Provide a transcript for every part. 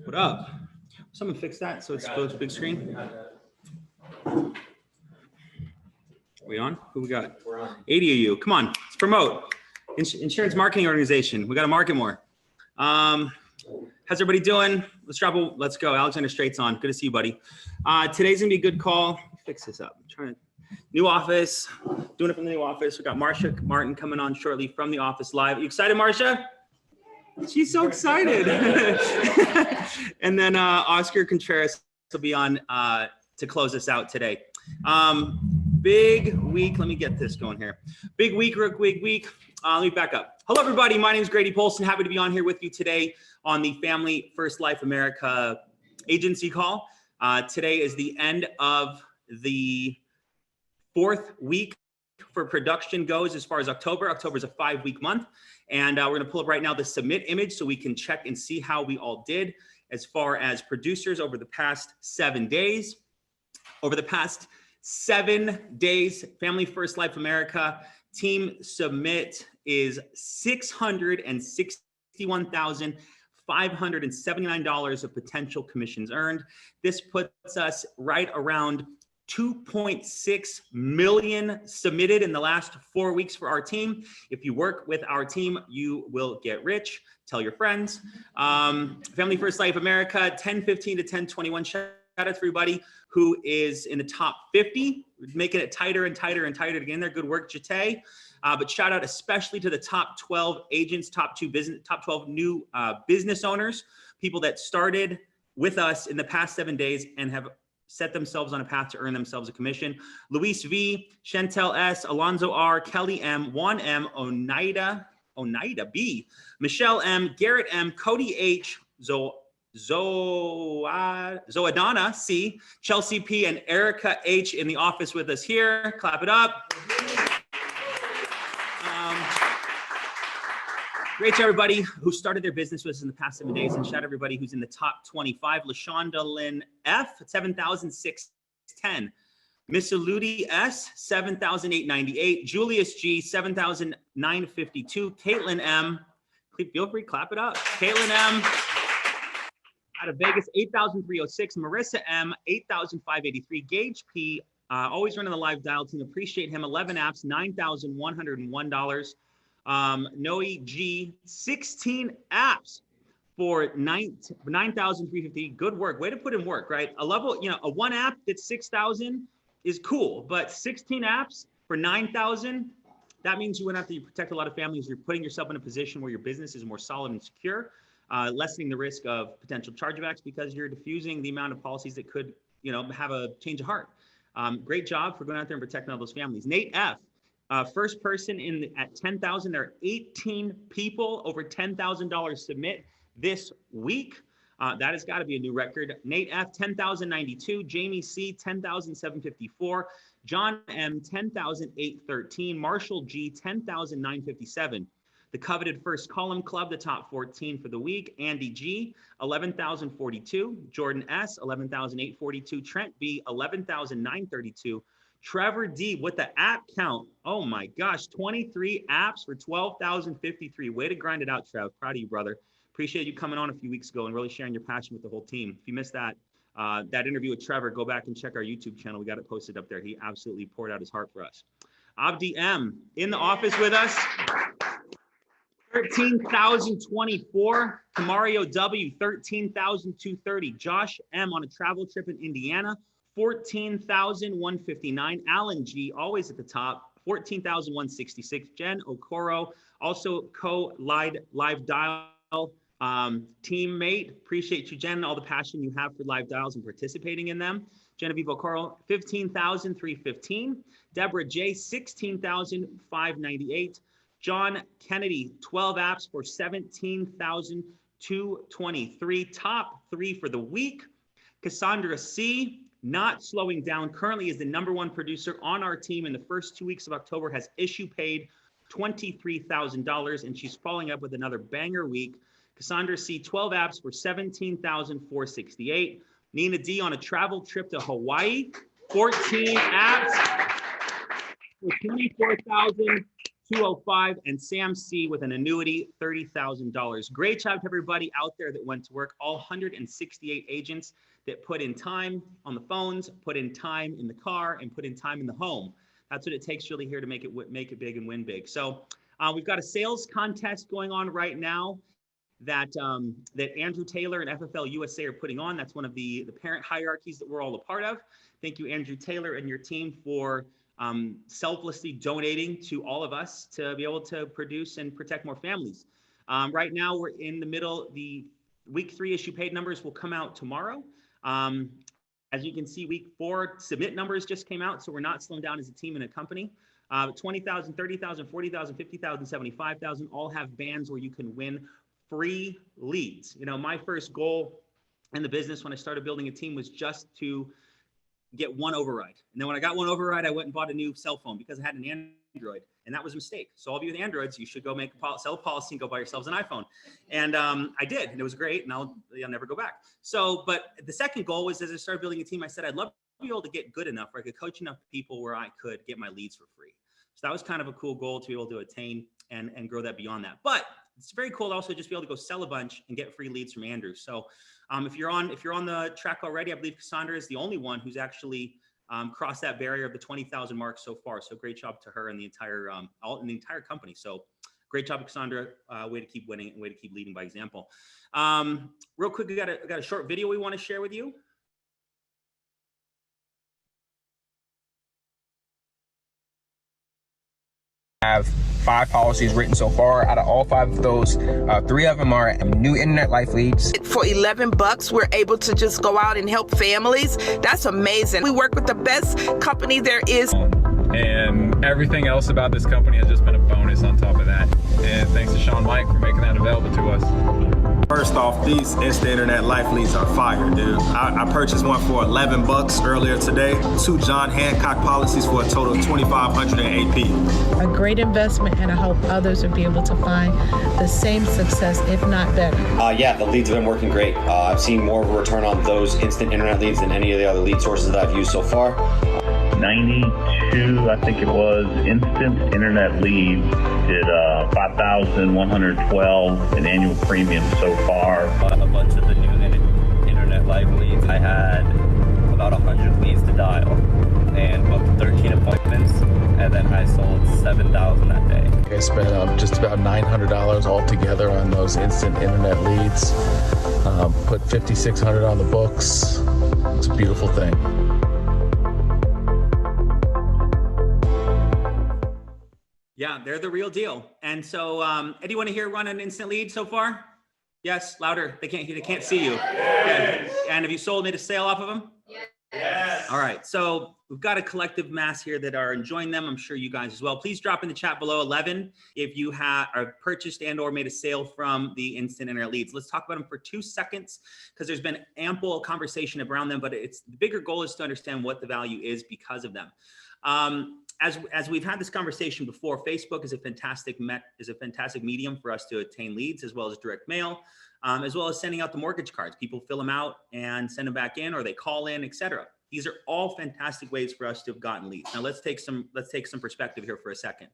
What up? Someone fix that so it goes big screen. We on? Who we got? We're on. 80 of you. Come on, let's promote. Insurance marketing organization. We got to market more. How's everybody doing? Let's go. Alexander Straight's on. Good to see you, buddy. Today's gonna be a good call. Fix this up. I'm trying to. New office. Doing it from the new office. We got Marcia Martin coming on shortly from the office live. You excited, Marcia? She's so excited. And then Oscar Contreras will be on to close us out today. Big week. Let me get this going here. Big week. Let me back up. Hello, everybody. My name is Grady Polcyn. Happy to be on here with you today on the Family First Life America agency call. Today is the end of the 4th week for production goes as far as October. October is a 5-week month. And we're going to pull up right now the submit image so we can check and see how we all did as far as producers over the past 7 days. Over the past 7 days, Family First Life America team submit is $661,579 of potential commissions earned. This puts us right around 2.6 million submitted in the last 4 weeks for our team. If you work with our team, you will get rich. Tell your friends. Family First Life America, 1015 to 1021. Shout out to everybody who is in the top 50, making it tighter and tighter and tighter to get in there. Good work, Jate. But shout out especially to the top 12 agents, top 12 new business owners, people that started with us in the past 7 days and have set themselves on a path to earn themselves a commission. Luis V, Chantel S, Alonzo R, Kelly M, Juan M, Oneida B, Michelle M, Garrett M, Cody H, Zoadana C, Chelsea P, and Erica H in the office with us here. Clap it up. Great to everybody who started their business with us in the past 7 days, and shout out everybody who's in the top 25. LaShonda Lynn F, 7,610. Miss Eludi S, 7,898. Julius G, 7,952. Caitlin M, feel free, clap it up. Caitlin M, out of Vegas, 8,306. Marissa M, 8,583. Gage P, always running the live dial team. Appreciate him. 11 apps, $9,101. Noe G, 16 apps for 9,350. Good work. Way to put in work, right? A level, a 1 app that's 6,000 is cool, but 16 apps for 9,000, that means you went after you protect a lot of families. You're putting yourself in a position where your business is more solid and secure, lessening the risk of potential chargebacks because you're diffusing the amount of policies that could, have a change of heart. Great job for going out there and protecting all those families. Nate F, first person at 10,000. There are 18 people over $10,000 submit this week. That has got to be a new record. Nate F, 10,092. Jamie C, 10,754. John M, 10,813. Marshall G, 10,957. The coveted first column club, the top 14 for the week. Andy G, 11,042. Jordan S, 11,842. Trent B, 11,932. Trevor D with the app count. Oh my gosh, 23 apps for 12,053. Way to grind it out, Trev. Proud of you, brother. Appreciate you coming on a few weeks ago and really sharing your passion with the whole team. If you missed that interview with Trevor, go back and check our YouTube channel. We got it posted up there. He absolutely poured out his heart for us. Abdi M in the office with us. 13,024. Kamario W, 13,230. Josh M on a travel trip in Indiana. 14,159. Alan G, always at the top, 14,166. Jen Okoro, also co-live dial teammate. Appreciate you, Jen, all the passion you have for live dials and participating in them. Genevieve Okoro, 15,315. Deborah J, 16,598. John Kennedy, 12 apps for 17,223. Top 3 for the week. Cassandra C, not slowing down, currently is the #1 producer on our team in the first 2 weeks of October, has issue paid $23,000, and she's following up with another banger week. Cassandra C, 12 apps for 17,468. Nina D on a travel trip to Hawaii. 14 apps for $24,205, and Sam C with an annuity, $30,000. Great job to everybody out there that went to work, all 168 agents that put in time on the phones, put in time in the car, and put in time in the home. That's what it takes really here to make it big and win big. So we've got a sales contest going on right now that Andrew Taylor and FFL USA are putting on. That's one of the parent hierarchies that we're all a part of. Thank you, Andrew Taylor and your team, for selflessly donating to all of us to be able to produce and protect more families. Right now, we're in the middle. The week 3 issue paid numbers will come out tomorrow. As you can see, week 4 submit numbers just came out, so we're not slowing down as a team and a company. 20,000, 30,000, 40,000, 50,000, 75,000 all have bands where you can win free leads. You know, my first goal in the business when I started building a team was just to get one override. And then when I got one override, I went and bought a new cell phone because I had an Android, and that was a mistake. So all of you with Androids, you should go sell a policy and go buy yourselves an iPhone. And I did, and it was great, and I'll never go back. So, but the second goal was, as I started building a team, I said, I'd love to be able to get good enough where I could coach enough people where I could get my leads for free. So that was kind of a cool goal to be able to attain and grow that beyond that. But it's very cool to also just be able to go sell a bunch and get free leads from Andrew. So if you're on the track already, I believe Cassandra is the only one who's actually crossed that barrier of the 20,000 mark so far. So great job to her and the entire company. So great job, Cassandra. Way to keep winning and way to keep leading by example. Real quick, we got a short video we want to share with you. Have 5 policies written so far. Out of all 5 of those, 3 of them are new internet life leads. For $11, we're able to just go out and help families. That's amazing. We work with the best company there is. And everything else about this company has just been a bonus on top of that. And thanks to Sean Mike for making that available to us. First off, these instant internet life leads are fire, dude. I purchased one for $11 earlier today. 2 John Hancock policies for a total of $2,500 in AP. A great investment, and I hope others will be able to find the same success, if not better. Yeah, the leads have been working great. I've seen more of a return on those instant internet leads than any of the other lead sources that I've used so far. 92, I think it was, instant internet leads did 5,112 in annual premium so far. A bunch of the new internet live leads, I had about 100 leads to dial and booked 13 appointments, and then I sold 7,000 that day. I spent just about $900 altogether on those instant internet leads. Put $5,600 on the books. It's a beautiful thing. Yeah, they're the real deal. And so, anyone here run an instant lead so far? Yes, louder. They can't see you. Yeah. And have you made a sale off of them? Yes. All right. So we've got a collective mass here that are enjoying them. I'm sure you guys as well. Please drop in the chat below 11 if you are purchased and or made a sale from the instant internet leads. Let's talk about them for 2 seconds because there's been ample conversation around them, but the bigger goal is to understand what the value is because of them. As we've had this conversation before, Facebook is a fantastic medium for us to attain leads, as well as direct mail, as well as sending out the mortgage cards. People fill them out and send them back in, or they call in, etc. These are all fantastic ways for us to have gotten leads. Now let's take some perspective here for a second.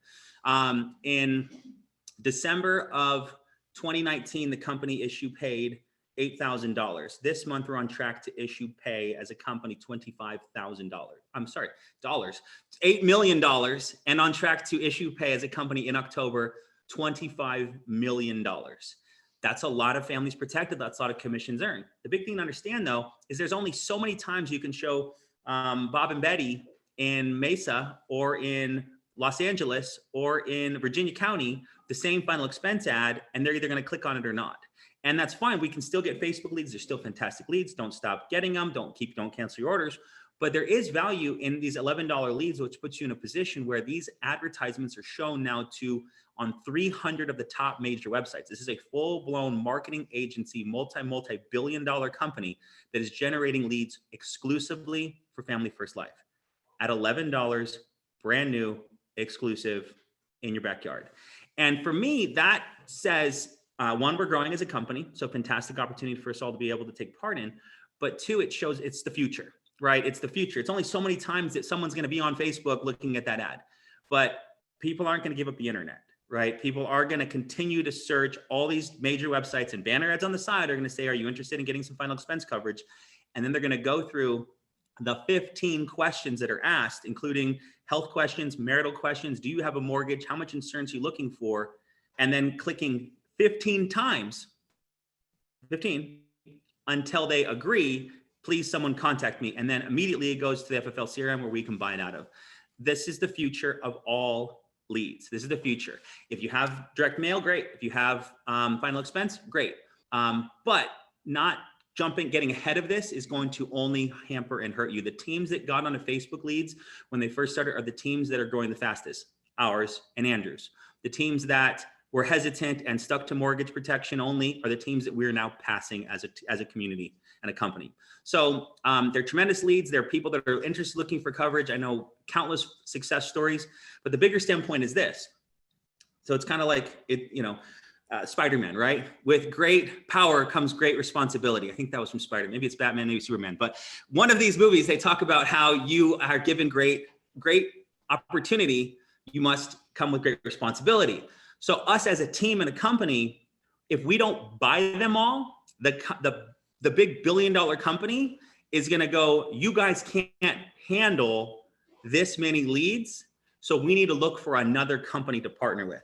In December of 2019, the company paid $8,000. This month, we're on track to pay as a company $25,000. I'm sorry, dollars. $8 million, and on track to pay as a company in October $25 million. That's a lot of families protected. That's a lot of commissions earned. The big thing to understand, though, is there's only so many times you can show Bob and Betty in Mesa or in Los Angeles or in Virginia County the same final expense ad, and they're either going to click on it or not. And that's fine. We can still get Facebook leads. They're still fantastic leads. Don't stop getting them. Don't cancel your orders. But there is value in these $11 leads, which puts you in a position where these advertisements are shown now on 300 of the top major websites. This is a full-blown marketing agency, multi-billion-dollar company that is generating leads exclusively for Family First Life at $11, brand new, exclusive, in your backyard. And for me, that says, one, we're growing as a company, so fantastic opportunity for us all to be able to take part in. But 2, it shows it's the future. right? It's the future. It's only so many times that someone's going to be on Facebook looking at that ad, but people aren't going to give up the internet, right? People are going to continue to search all these major websites, and banner ads on the side are going to say, are you interested in getting some final expense coverage? And then they're going to go through the 15 questions that are asked, including health questions, marital questions. Do you have a mortgage? How much insurance are you looking for? And then clicking 15 times, 15, until they agree, please someone contact me. And then immediately it goes to the FFL CRM where we can buy it out of. This is the future of all leads. This is the future. If you have direct mail, great. If you have final expense, great. But not getting ahead of this is going to only hamper and hurt you. The teams that got onto Facebook leads when they first started are the teams that are growing the fastest, ours and Andrew's. The teams that were hesitant and stuck to mortgage protection only are the teams that we're now passing as a community and a company. So they're tremendous leads. They're people that are interested, looking for coverage. I know countless success stories, but the bigger standpoint is this. So it's kind of like Spider-Man, right? With great power comes great responsibility. I think that was from Spider-Man. Maybe it's Batman, maybe Superman. But one of these movies, they talk about how you are given great opportunity. You must come with great responsibility. So us as a team and a company, if we don't buy them all, the big billion-dollar company is going to go, you guys can't handle this many leads. So we need to look for another company to partner with.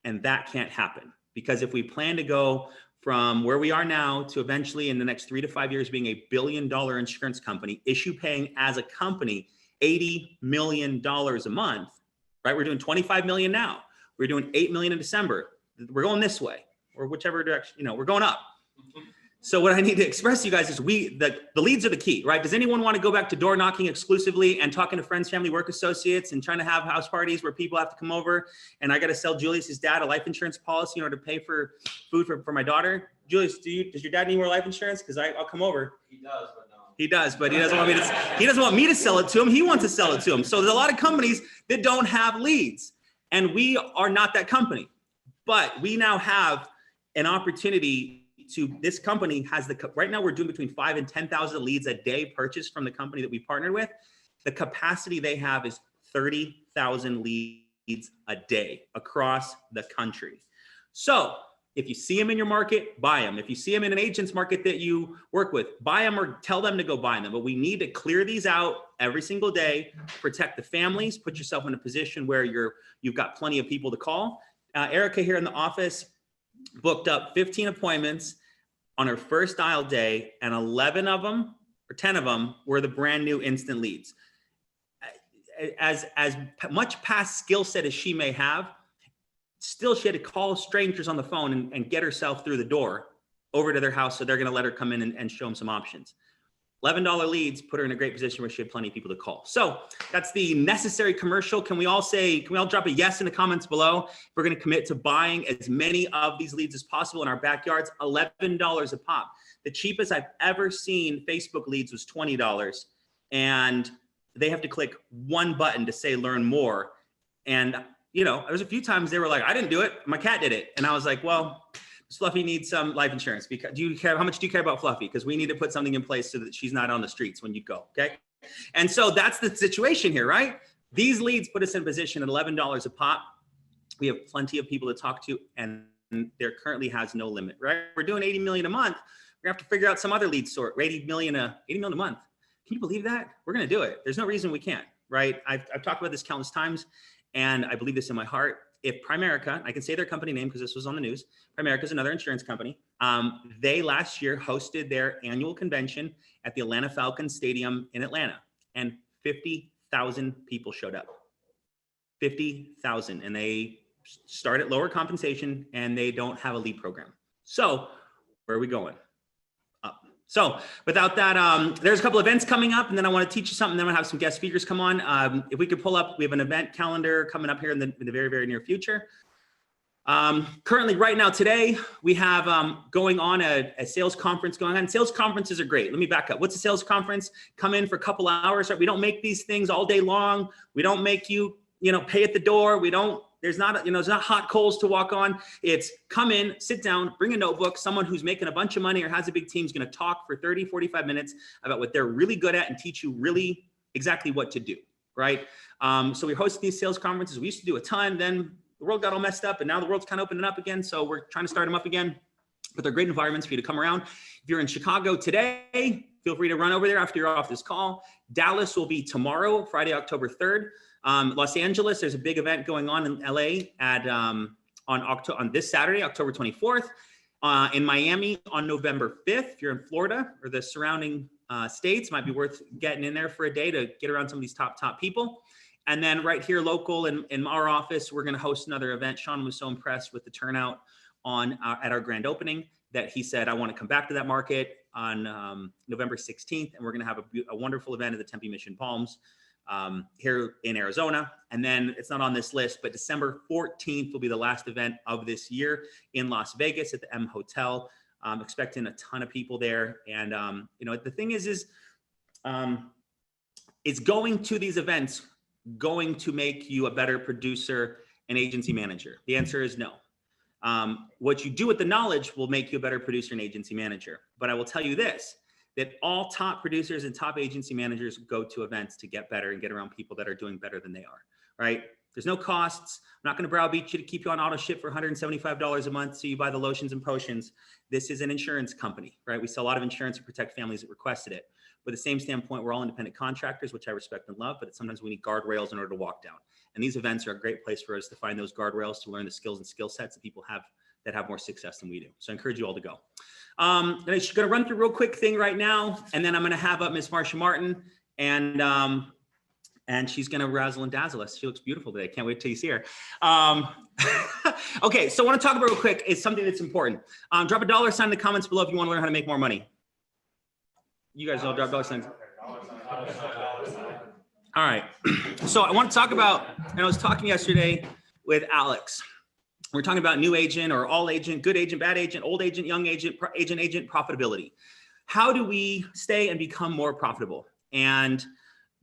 And that can't happen. Because if we plan to go from where we are now to eventually in the next 3 to 5 years being $1 billion insurance company, issue paying as a company $80 million a month, right? We're doing 25 million now. We're doing 8 million in December. We're going this way or whichever direction, we're going up. So what I need to express to you guys is the leads are the key, right? Does anyone want to go back to door knocking exclusively and talking to friends, family, work associates and trying to have house parties where people have to come over and I got to sell Julius's dad a life insurance policy in order to pay for food for my daughter? Julius, does your dad need more life insurance? Because I'll come over. He does, but no. He does, but he doesn't want me to sell it to him. He wants to sell it to him. So there's a lot of companies that don't have leads, and we are not that company. But we now have an opportunity this company has right now we're doing between 5,000 and 10,000 leads a day purchased from the company that we partnered with. The capacity they have is 30,000 leads a day across the country. So if you see them in your market, buy them. If you see them in an agent's market that you work with, buy them or tell them to go buy them. But we need to clear these out every single day, protect the families, put yourself in a position where you've got plenty of people to call. Erica here in the office booked up 15 appointments on her first dial day, and 11 of them or 10 of them were the brand new instant leads. As much past skill set as she may have, still she had to call strangers on the phone and get herself through the door over to their house. So they're going to let her come in and show them some options. $11 leads put her in a great position where she had plenty of people to call. So that's the necessary commercial. Can we all drop a yes in the comments below? If we're going to commit to buying as many of these leads as possible in our backyards, $11 a pop. The cheapest I've ever seen Facebook leads was $20. And they have to click one button to say learn more. And there was a few times they were like, I didn't do it. My cat did it. And I was like, well, Fluffy needs some life insurance. Because how much do you care about Fluffy? Because we need to put something in place so that she's not on the streets when you go, okay? And so that's the situation here, right? These leads put us in a position at $11 a pop. We have plenty of people to talk to, and there currently has no limit, right? We're doing 80 million a month. We're gonna have to figure out some other lead sort, 80 million a month. Can you believe that? We're gonna do it. There's no reason we can't, right? I've talked about this countless times, and I believe this in my heart. If Primerica, I can say their company name because this was on the news, Primerica is another insurance company. They last year hosted their annual convention at the Atlanta Falcons Stadium in Atlanta, and 50,000 people showed up. 50,000, and they start at lower compensation, and they don't have a lead program. So where are we going? Up. So without that, there's a couple events coming up, and then I want to teach you something. Then we'll have some guest speakers come on. If we could pull up, we have an event calendar coming up here in the very, very near future. Currently, right now, today, we have going on a sales conference going on. Sales conferences are great. Let me back up. What's a sales conference? Come in for a couple hours. Right? We don't make these things all day long. We don't make you, pay at the door. We don't There's not, there's not hot coals to walk on. It's come in, sit down, bring a notebook. Someone who's making a bunch of money or has a big team is going to talk for 30, 45 minutes about what they're really good at and teach you really exactly what to do, right? So we host these sales conferences. We used to do a ton. Then the world got all messed up, and now the world's kind of opening up again. So we're trying to start them up again. But they're great environments for you to come around. If you're in Chicago today, feel free to run over there after you're off this call. Dallas will be tomorrow, Friday, October 3rd. Los Angeles, there's a big event going on in LA at on this Saturday, October 24th. In Miami on November 5th. If you're in Florida or the surrounding states, might be worth getting in there for a day to get around some of these top people. And then right here local in our office, we're going to host another event. Sean was so impressed with the turnout at our grand opening that he said, I want to come back to that market on November 16th. And we're going to have a wonderful event at the Tempe Mission Palms here in Arizona. And then it's not on this list, but December 14th will be the last event of this year in Las Vegas at the M Hotel. I'm expecting a ton of people there. And, the thing is going to these events going to make you a better producer and agency manager? The answer is no. What you do with the knowledge will make you a better producer and agency manager. But I will tell you this, that all top producers and top agency managers go to events to get better and get around people that are doing better than they are, right? There's no costs. I'm not going to browbeat you to keep you on auto ship for $175 a month so you buy the lotions and potions. This is an insurance company, right? We sell a lot of insurance to protect families that requested it. But at the same standpoint, we're all independent contractors, which I respect and love, but sometimes we need guardrails in order to walk down. And these events are a great place for us to find those guardrails, to learn the skills and skill sets that people have that have more success than we do. So I encourage you all to go. I'm going to run through a real quick thing right now, and then I'm going to have up Miss Marcia Martin, and she's going to razzle and dazzle us. She looks beautiful today. Can't wait till you see her. Okay, so I want to talk about real quick is something that's important. Drop a $sign in the comments below if you want to learn how to make more money. You guys all drop $signs. All right. So I want to talk about, and I was talking yesterday with Alex. We're talking about new agent or all agent, good agent, bad agent, old agent, young agent, agent profitability. How do we stay and become more profitable? And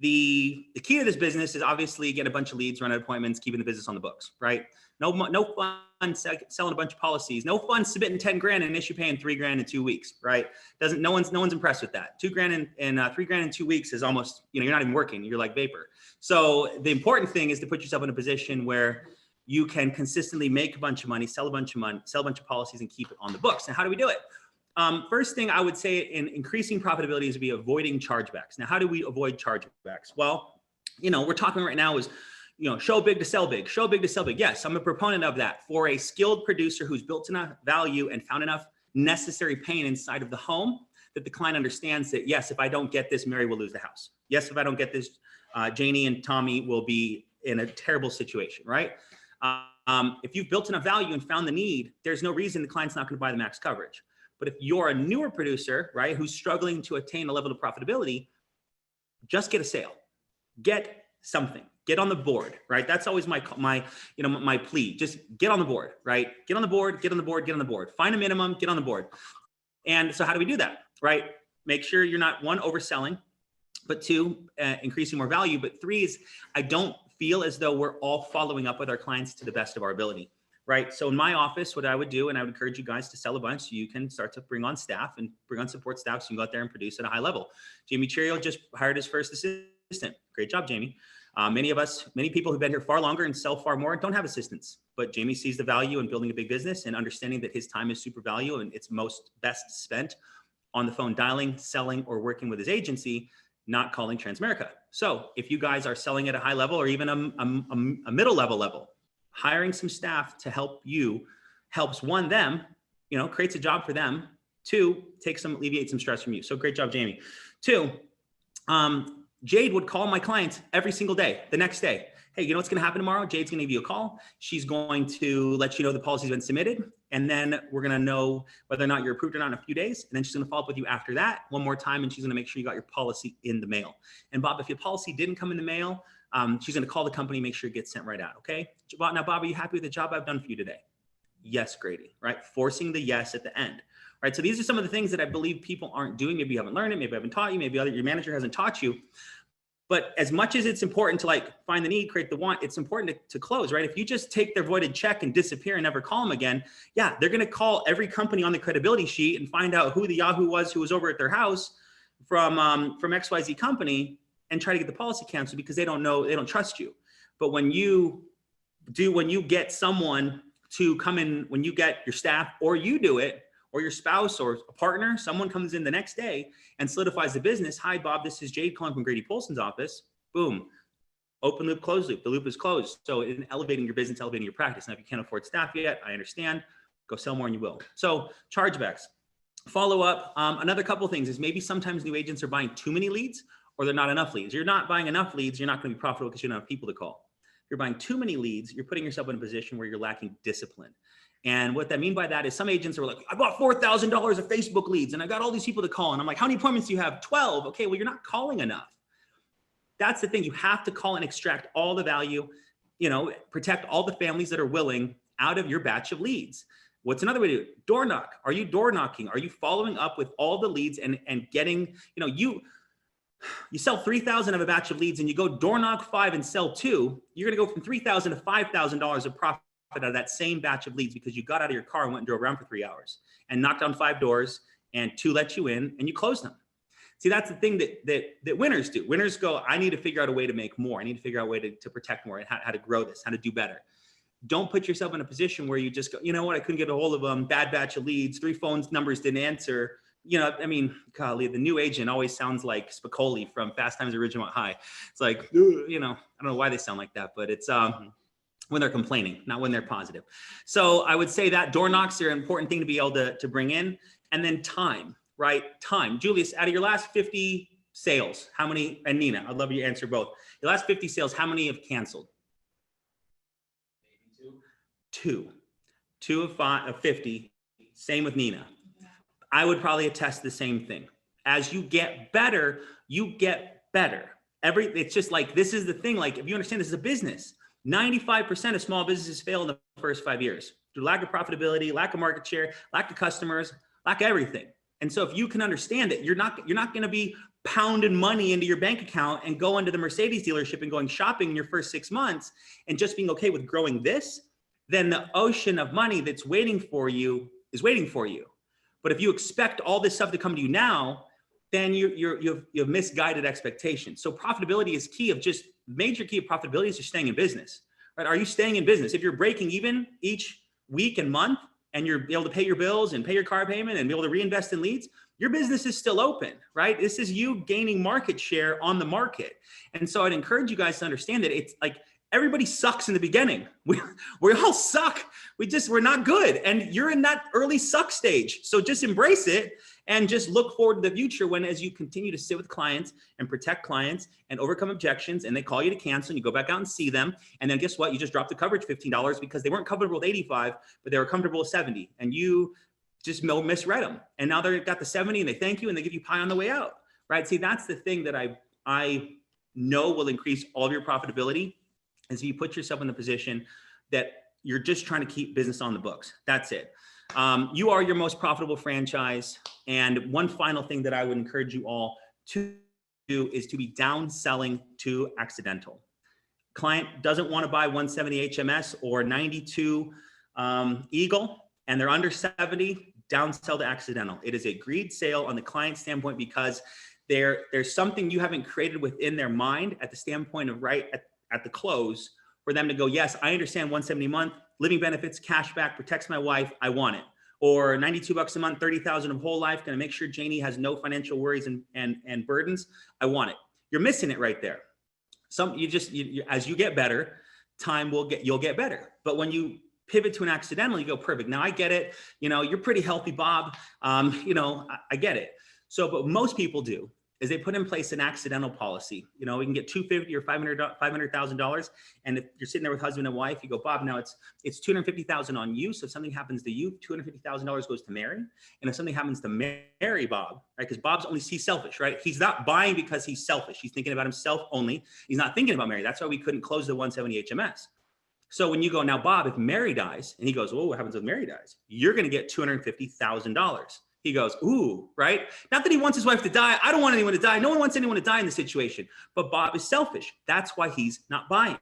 the key to this business is obviously get a bunch of leads, run appointments, keeping the business on the books, right? No fun selling a bunch of policies. No fun submitting 10 grand and issue paying 3 grand in 2 weeks, right? No one's impressed with that. 2 grand and 3 grand in 2 weeks is almost, you're not even working. You're like vapor. So the important thing is to put yourself in a position where you can consistently make a bunch of money, sell a bunch of policies, and keep it on the books. And how do we do it? First thing I would say in increasing profitability is to be avoiding chargebacks. Now, how do we avoid chargebacks? Well, we're talking right now is, show big to sell big, show big to sell big. Yes, I'm a proponent of that. For a skilled producer who's built enough value and found enough necessary pain inside of the home that the client understands that, yes, if I don't get this, Mary will lose the house. Yes, if I don't get this, Janie and Tommy will be in a terrible situation, right? If you've built enough value and found the need, there's no reason the client's not going to buy the max coverage. But if you're a newer producer, right, who's struggling to attain a level of profitability, just get a sale, get something, get on the board, right? That's always my plea. Just get on the board, right? Get on the board, get on the board, get on the board. Find a minimum, get on the board. And so how do we do that, right? Make sure you're not, 1, overselling, but 2, increasing more value. But 3 is, I don't feel as though we're all following up with our clients to the best of our ability. Right. So in my office, what I would do, and I would encourage you guys to sell a bunch so you can start to bring on staff and bring on support staff so you can go out there and produce at a high level. Jamie Cheerio just hired his first assistant. Great job, Jamie. Many people who've been here far longer and sell far more don't have assistants, but Jamie sees the value in building a big business and understanding that his time is super valuable and it's best spent on the phone dialing, selling, or working with his agency, not calling Transamerica. So if you guys are selling at a high level or even a middle level, hiring some staff to help you helps, 1, them, creates a job for them. 2, alleviate some stress from you. So great job, Jamie. 2, Jade would call my clients every single day, the next day. Hey, you know what's going to happen tomorrow? Jade's going to give you a call. She's going to let you know the policy's been submitted. And then we're going to know whether or not you're approved or not in a few days. And then she's going to follow up with you after that 1 more time. And she's going to make sure you got your policy in the mail. And Bob, if your policy didn't come in the mail, she's going to call the company, make sure it gets sent right out. Okay. Now, Bob, are you happy with the job I've done for you today? Yes, Grady, right? Forcing the yes at the end, right? So these are some of the things that I believe people aren't doing. Maybe you haven't learned it. Maybe I haven't taught you. Maybe your manager hasn't taught you. But as much as it's important to like find the need, create the want, it's important to close, right? If you just take their voided check and disappear and never call them again, yeah, they're going to call every company on the credibility sheet and find out who the Yahoo was who was over at their house from XYZ company and try to get the policy canceled because they don't know, they don't trust you. But when you get someone to come in, when you get your staff or you do it, or your spouse or a partner, someone comes in the next day and solidifies the business. Hi, Bob, this is Jade calling from Grady Polcyn's office. Boom, open loop, closed loop. The loop is closed. So in elevating your business, elevating your practice. Now, if you can't afford staff yet, I understand. Go sell more and you will. So chargebacks, follow up. Another couple of things is maybe sometimes new agents are buying too many leads or they're not enough leads. You're not buying enough leads. You're not going to be profitable because you don't have people to call. If you're buying too many leads, you're putting yourself in a position where you're lacking discipline. And what that mean by that is some agents are like, I bought $4,000 of Facebook leads and I got all these people to call. And I'm like, how many appointments do you have? 12. Okay, well, you're not calling enough. That's the thing. You have to call and extract all the value, protect all the families that are willing out of your batch of leads. What's another way to do it? Door knock. Are you door knocking? Are you following up with all the leads and getting, you sell 3,000 of a batch of leads and you go door knock 5 and sell 2, you're going to go from $3,000 to $5,000 of profit out of that same batch of leads because you got out of your car and went and drove around for 3 hours and knocked on 5 doors and 2 let you in and you closed them. See, that's the thing that winners do. Winners go, I need to figure out a way to make more. I need to figure out a way to protect more and how to grow this, how to do better. Don't put yourself in a position where you just go, you know what, I couldn't get a hold of them, bad batch of leads, 3 phone numbers didn't answer. Golly, the new agent always sounds like Spicoli from Fast Times at Ridgemont High. It's like, I don't know why they sound like that, but it's when they're complaining, not when they're positive. So I would say that door knocks are an important thing to be able to bring in. And then time, right? Time. Julius, out of your last 50 sales, how many, and Nina, I'd love you to answer both. Your last 50 sales, how many have canceled? 2. 2 of 50. Same with Nina. I would probably attest the same thing. As you get better, you get better. It's just like, this is the thing. Like, if you understand this is a business, 95% of small businesses fail in the first 5 years through lack of profitability, lack of market share, lack of customers, lack of everything. And so if you can understand that you're not going to be pounding money into your bank account and go into the Mercedes dealership and going shopping in your first 6 months and just being okay with growing this, then the ocean of money that's waiting for you is waiting for you. But if you expect all this stuff to come to you now, then you've misguided expectations. So profitability is key. Major key of profitability is just staying in business, right? Are you staying in business? If you're breaking even each week and month and you're able to pay your bills and pay your car payment and be able to reinvest in leads, your business is still open, right? This is you gaining market share on the market. And so I'd encourage you guys to understand that it's like, everybody sucks in the beginning. We all suck. We're not good. And you're in that early suck stage. So just embrace it and just look forward to the future when, as you continue to sit with clients and protect clients and overcome objections and they call you to cancel and you go back out and see them. And then guess what? You just dropped the coverage $15 because they weren't comfortable with 85, but they were comfortable with 70. And you just misread them. And now they've got the 70 and they thank you and they give you pie on the way out, right? See, that's the thing that I know will increase all of your profitability. Is you put yourself in the position that you're just trying to keep business on the books. That's it. You are your most profitable franchise. And one final thing that I would encourage you all to do is to be downselling to accidental. Client doesn't want to buy 170 HMS or 92 Eagle, and they're under 70, downsell to accidental. It is a greed sale on the client standpoint because there's something you haven't created within their mind at the standpoint of at the close for them to go, yes, I understand 170 a month, living benefits, cash back, protects my wife, I want it. Or $92 a month, 30,000 of whole life, gonna make sure Janie has no financial worries and burdens, I want it. You're missing it right there. As you get better, you'll get better. But when you pivot to an accidental, you go, perfect, now I get it. You're pretty healthy, Bob. I get it. So, but most people do is they put in place an accidental policy. We can get $250,000 or $500,000. And if you're sitting there with husband and wife, you go, Bob, now it's $250,000 on you. So if something happens to you, $250,000 goes to Mary. And if something happens to Mary, Bob, right? Because he's selfish, right? He's not buying because he's selfish. He's thinking about himself only. He's not thinking about Mary. That's why we couldn't close the 170 HMS. So when you go, now, Bob, if Mary dies, and he goes, well, what happens if Mary dies? You're going to get $250,000. He goes, ooh, right? Not that he wants his wife to die. I don't want anyone to die. No one wants anyone to die in this situation. But Bob is selfish. That's why he's not buying.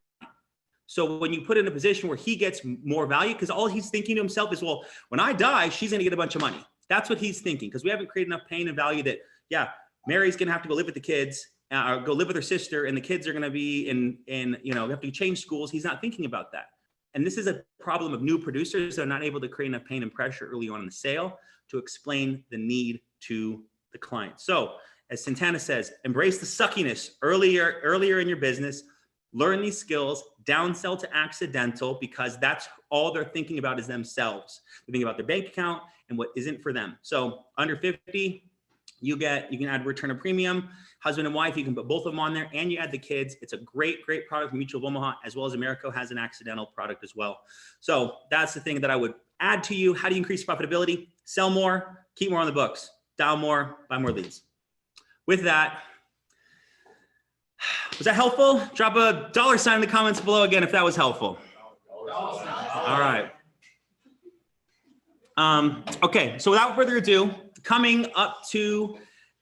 So when you put in a position where he gets more value, because all he's thinking to himself is, well, when I die, she's going to get a bunch of money. That's what he's thinking, because we haven't created enough pain and value that, yeah, Mary's going to have to go live with the kids, or go live with her sister, and the kids are going to be in, you know, have to change schools. He's not thinking about that. And this is a problem of new producers that are not able to create enough pain and pressure early on in the sale to explain the need to the client. So as Santana says, embrace the suckiness earlier in your business, learn these skills, downsell to accidental, because that's all they're thinking about is themselves. They're thinking about their bank account and what isn't for them. So under 50, you can add return of premium, husband and wife, you can put both of them on there, and you add the kids. It's a great product from Mutual of Omaha, as well as Americo has an accidental product as well. So that's the thing that I would add to you. How do you increase profitability? Sell more, keep more on the books, dial more, buy more leads. With that, was that helpful? Drop a $sign in the comments below again if that was helpful. All right. Okay, so without further ado, coming up to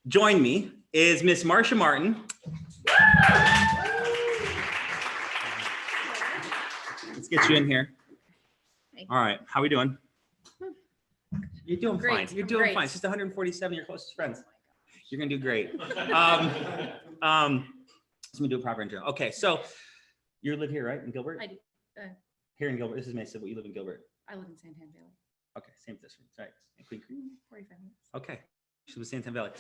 join me is Miss Marcia Martin. Let's get you in here. All right, how are we doing? You're doing fine. You're doing fine. It's just 147 of your closest friends. You're gonna do great. Let me do a proper intro. Okay, so you live here, right, in Gilbert? I do. Here in Gilbert. This is Mesa, but you live in Gilbert. I live in Santan Valley. Okay, same distance, right? And Queen Creek. 45 minutes. Okay, she was Santan Valley.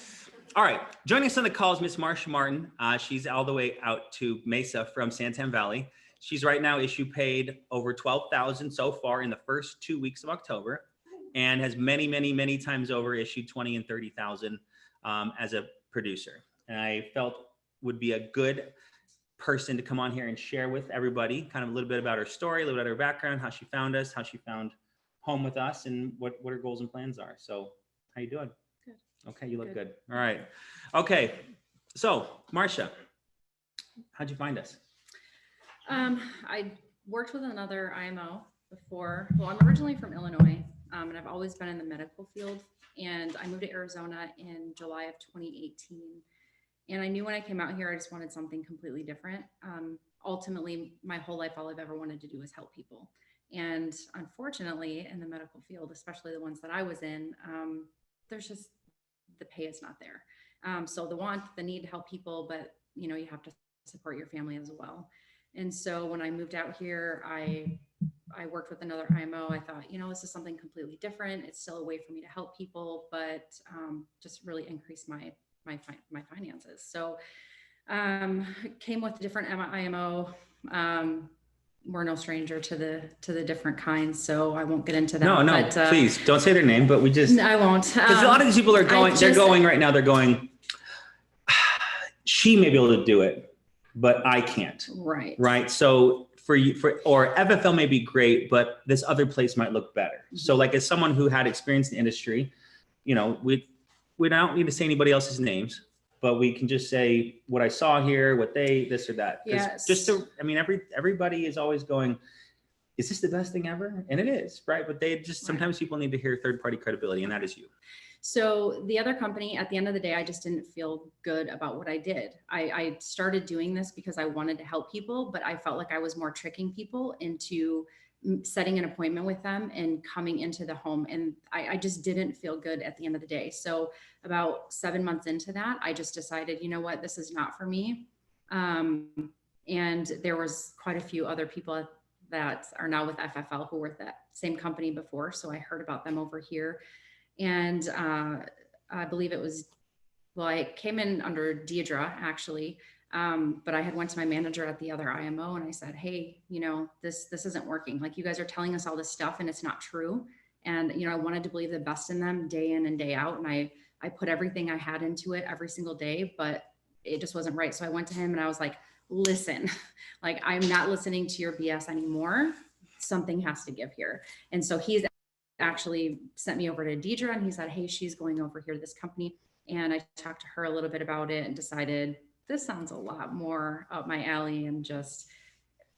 All right, joining us on the call is Miss Marcia Martin. She's all the way out to Mesa from Santan Valley. She's right now issue paid over 12,000 so far in the first 2 weeks of October, and has many times over issued 20 and 30,000 as a producer. And I felt would be a good person to come on here and share with everybody kind of a little bit about her story, a little bit about her background, how she found us, how she found home with us, and what her goals and plans are. So how you doing? Good. Okay, you look good. All right. Okay, so Marcia, how'd you find us? I worked with another IMO before. Well, I'm originally from Illinois, and I've always been in the medical field. And I moved to Arizona in July of 2018. And I knew when I came out here, I just wanted something completely different. Ultimately, my whole life, all I've ever wanted to do was help people. And unfortunately, in the medical field, especially the ones that I was in, there's just, the pay is not there. So the need to help people, but you know, you have to support your family as well. And so when I moved out here, I worked with another IMO. I thought, you know, this is something completely different. It's still a way for me to help people, but just really increase my finances. So came with a different IMO. We're no stranger to the different kinds, so I won't get into that. No, but, please don't say their name, but we just, I won't. Because a lot of these people are going, they're going, she may be able to do it, but I can't. Right. So or FFL may be great, but this other place might look better. Mm-hmm. So like, as someone who had experience in the industry, you know, we don't need to say anybody else's names, but we can just say what I saw here, what this or that. Yes. Everybody is always going, is this the best thing ever? And it is, right? But sometimes people need to hear third-party credibility, and that is you. So the other company, at the end of the day, I just didn't feel good about what I did. I started doing this because I wanted to help people, but I felt like I was more tricking people into setting an appointment with them and coming into the home. And I just didn't feel good at the end of the day. So about 7 months into that, I just decided, you know what, this is not for me. And there was quite a few other people that are now with FFL who were at that same company before. So I heard about them over here. And I believe I came in under Deidre actually. But I had went to my manager at the other IMO and I said, hey, you know, this isn't working. Like, you guys are telling us all this stuff and it's not true. And, you know, I wanted to believe the best in them day in and day out. And I put everything I had into it every single day, but it just wasn't right. So I went to him and I was like, listen, like, I'm not listening to your BS anymore. Something has to give here. And so he's actually sent me over to Deidre and he said, hey, she's going over here to this company. And I talked to her a little bit about it and decided, this sounds a lot more up my alley, and just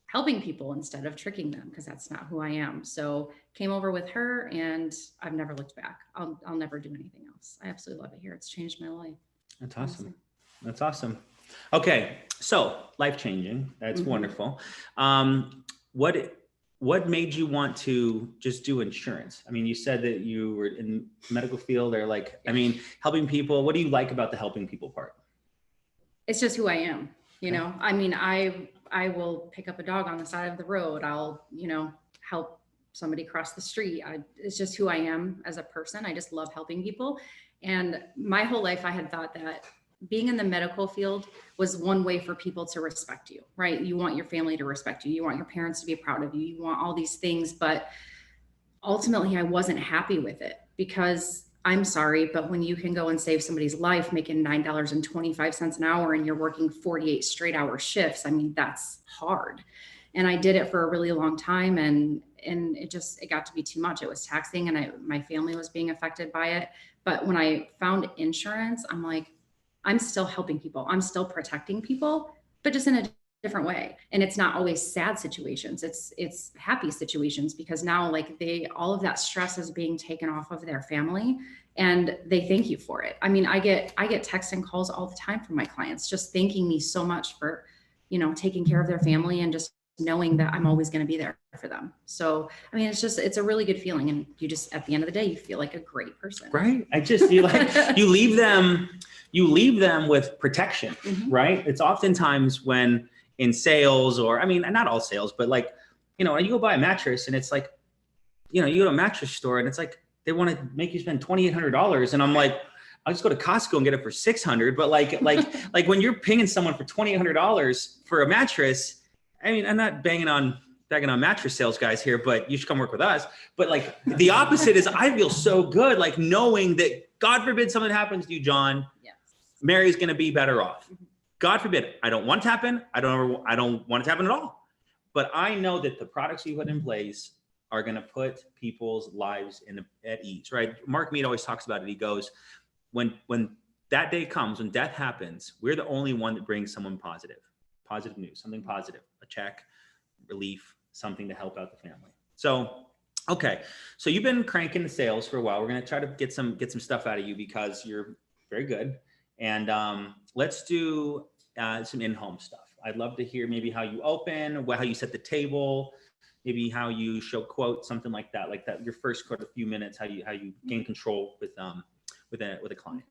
helping people instead of tricking them, because that's not who I am. So came over with her and I've never looked back. I'll never do anything else. I absolutely love it here. It's changed my life. That's awesome. Honestly. That's awesome. Okay. So life-changing. That's wonderful. What made you want to just do insurance? I mean, you said that you were in the medical field, or like, I mean, helping people. What do you like about the helping people part? It's just who I am. You know, I mean, I will pick up a dog on the side of the road. I'll, you know, help somebody cross the street. It's just who I am as a person. I just love helping people. And my whole life I had thought that being in the medical field was one way for people to respect you, right? You want your family to respect you. You want your parents to be proud of you. You want all these things, but ultimately I wasn't happy with it, because I'm sorry, but when you can go and save somebody's life making $9.25 an hour and you're working 48 straight hour shifts, I mean, that's hard. And I did it for a really long time, and it got to be too much. It was taxing, and my family was being affected by it. But when I found insurance, I'm like, I'm still helping people. I'm still protecting people, but just in a different way. And it's not always sad situations. It's happy situations, because now like all of that stress is being taken off of their family, and they thank you for it. I mean, I get texts and calls all the time from my clients just thanking me so much for, you know, taking care of their family and just knowing that I'm always going to be there for them. So, I mean, it's a really good feeling. And you just, at the end of the day, you feel like a great person. Right. You leave them with protection, right? It's oftentimes when in sales, or, I mean, not all sales, but like, you know, you go buy a mattress and it's like, you know, you go to a mattress store and it's like, they want to make you spend $2,800. And I'm like, I'll just go to Costco and get it for $600. But like when you're paying someone for $2,800 for a mattress, I mean, I'm not banging on mattress sales guys here, but you should come work with us. But like the opposite is, I feel so good, like knowing that God forbid something happens to you, John, Mary's going to be better off. God forbid. I don't want it to happen. I don't want it to happen at all. But I know that the products we put in place are going to put people's lives at ease, right? Mark Mead always talks about it. He goes, when that day comes, when death happens, we're the only one that brings someone positive news, something positive, a check, relief, something to help out the family. So, okay. So you've been cranking the sales for a while. We're going to try to get some stuff out of you, because you're very good. And let's do some in-home stuff. I'd love to hear maybe how you open, how you set the table, maybe how you show quotes, something like that. Your first quote, a few minutes, how you gain control with a client.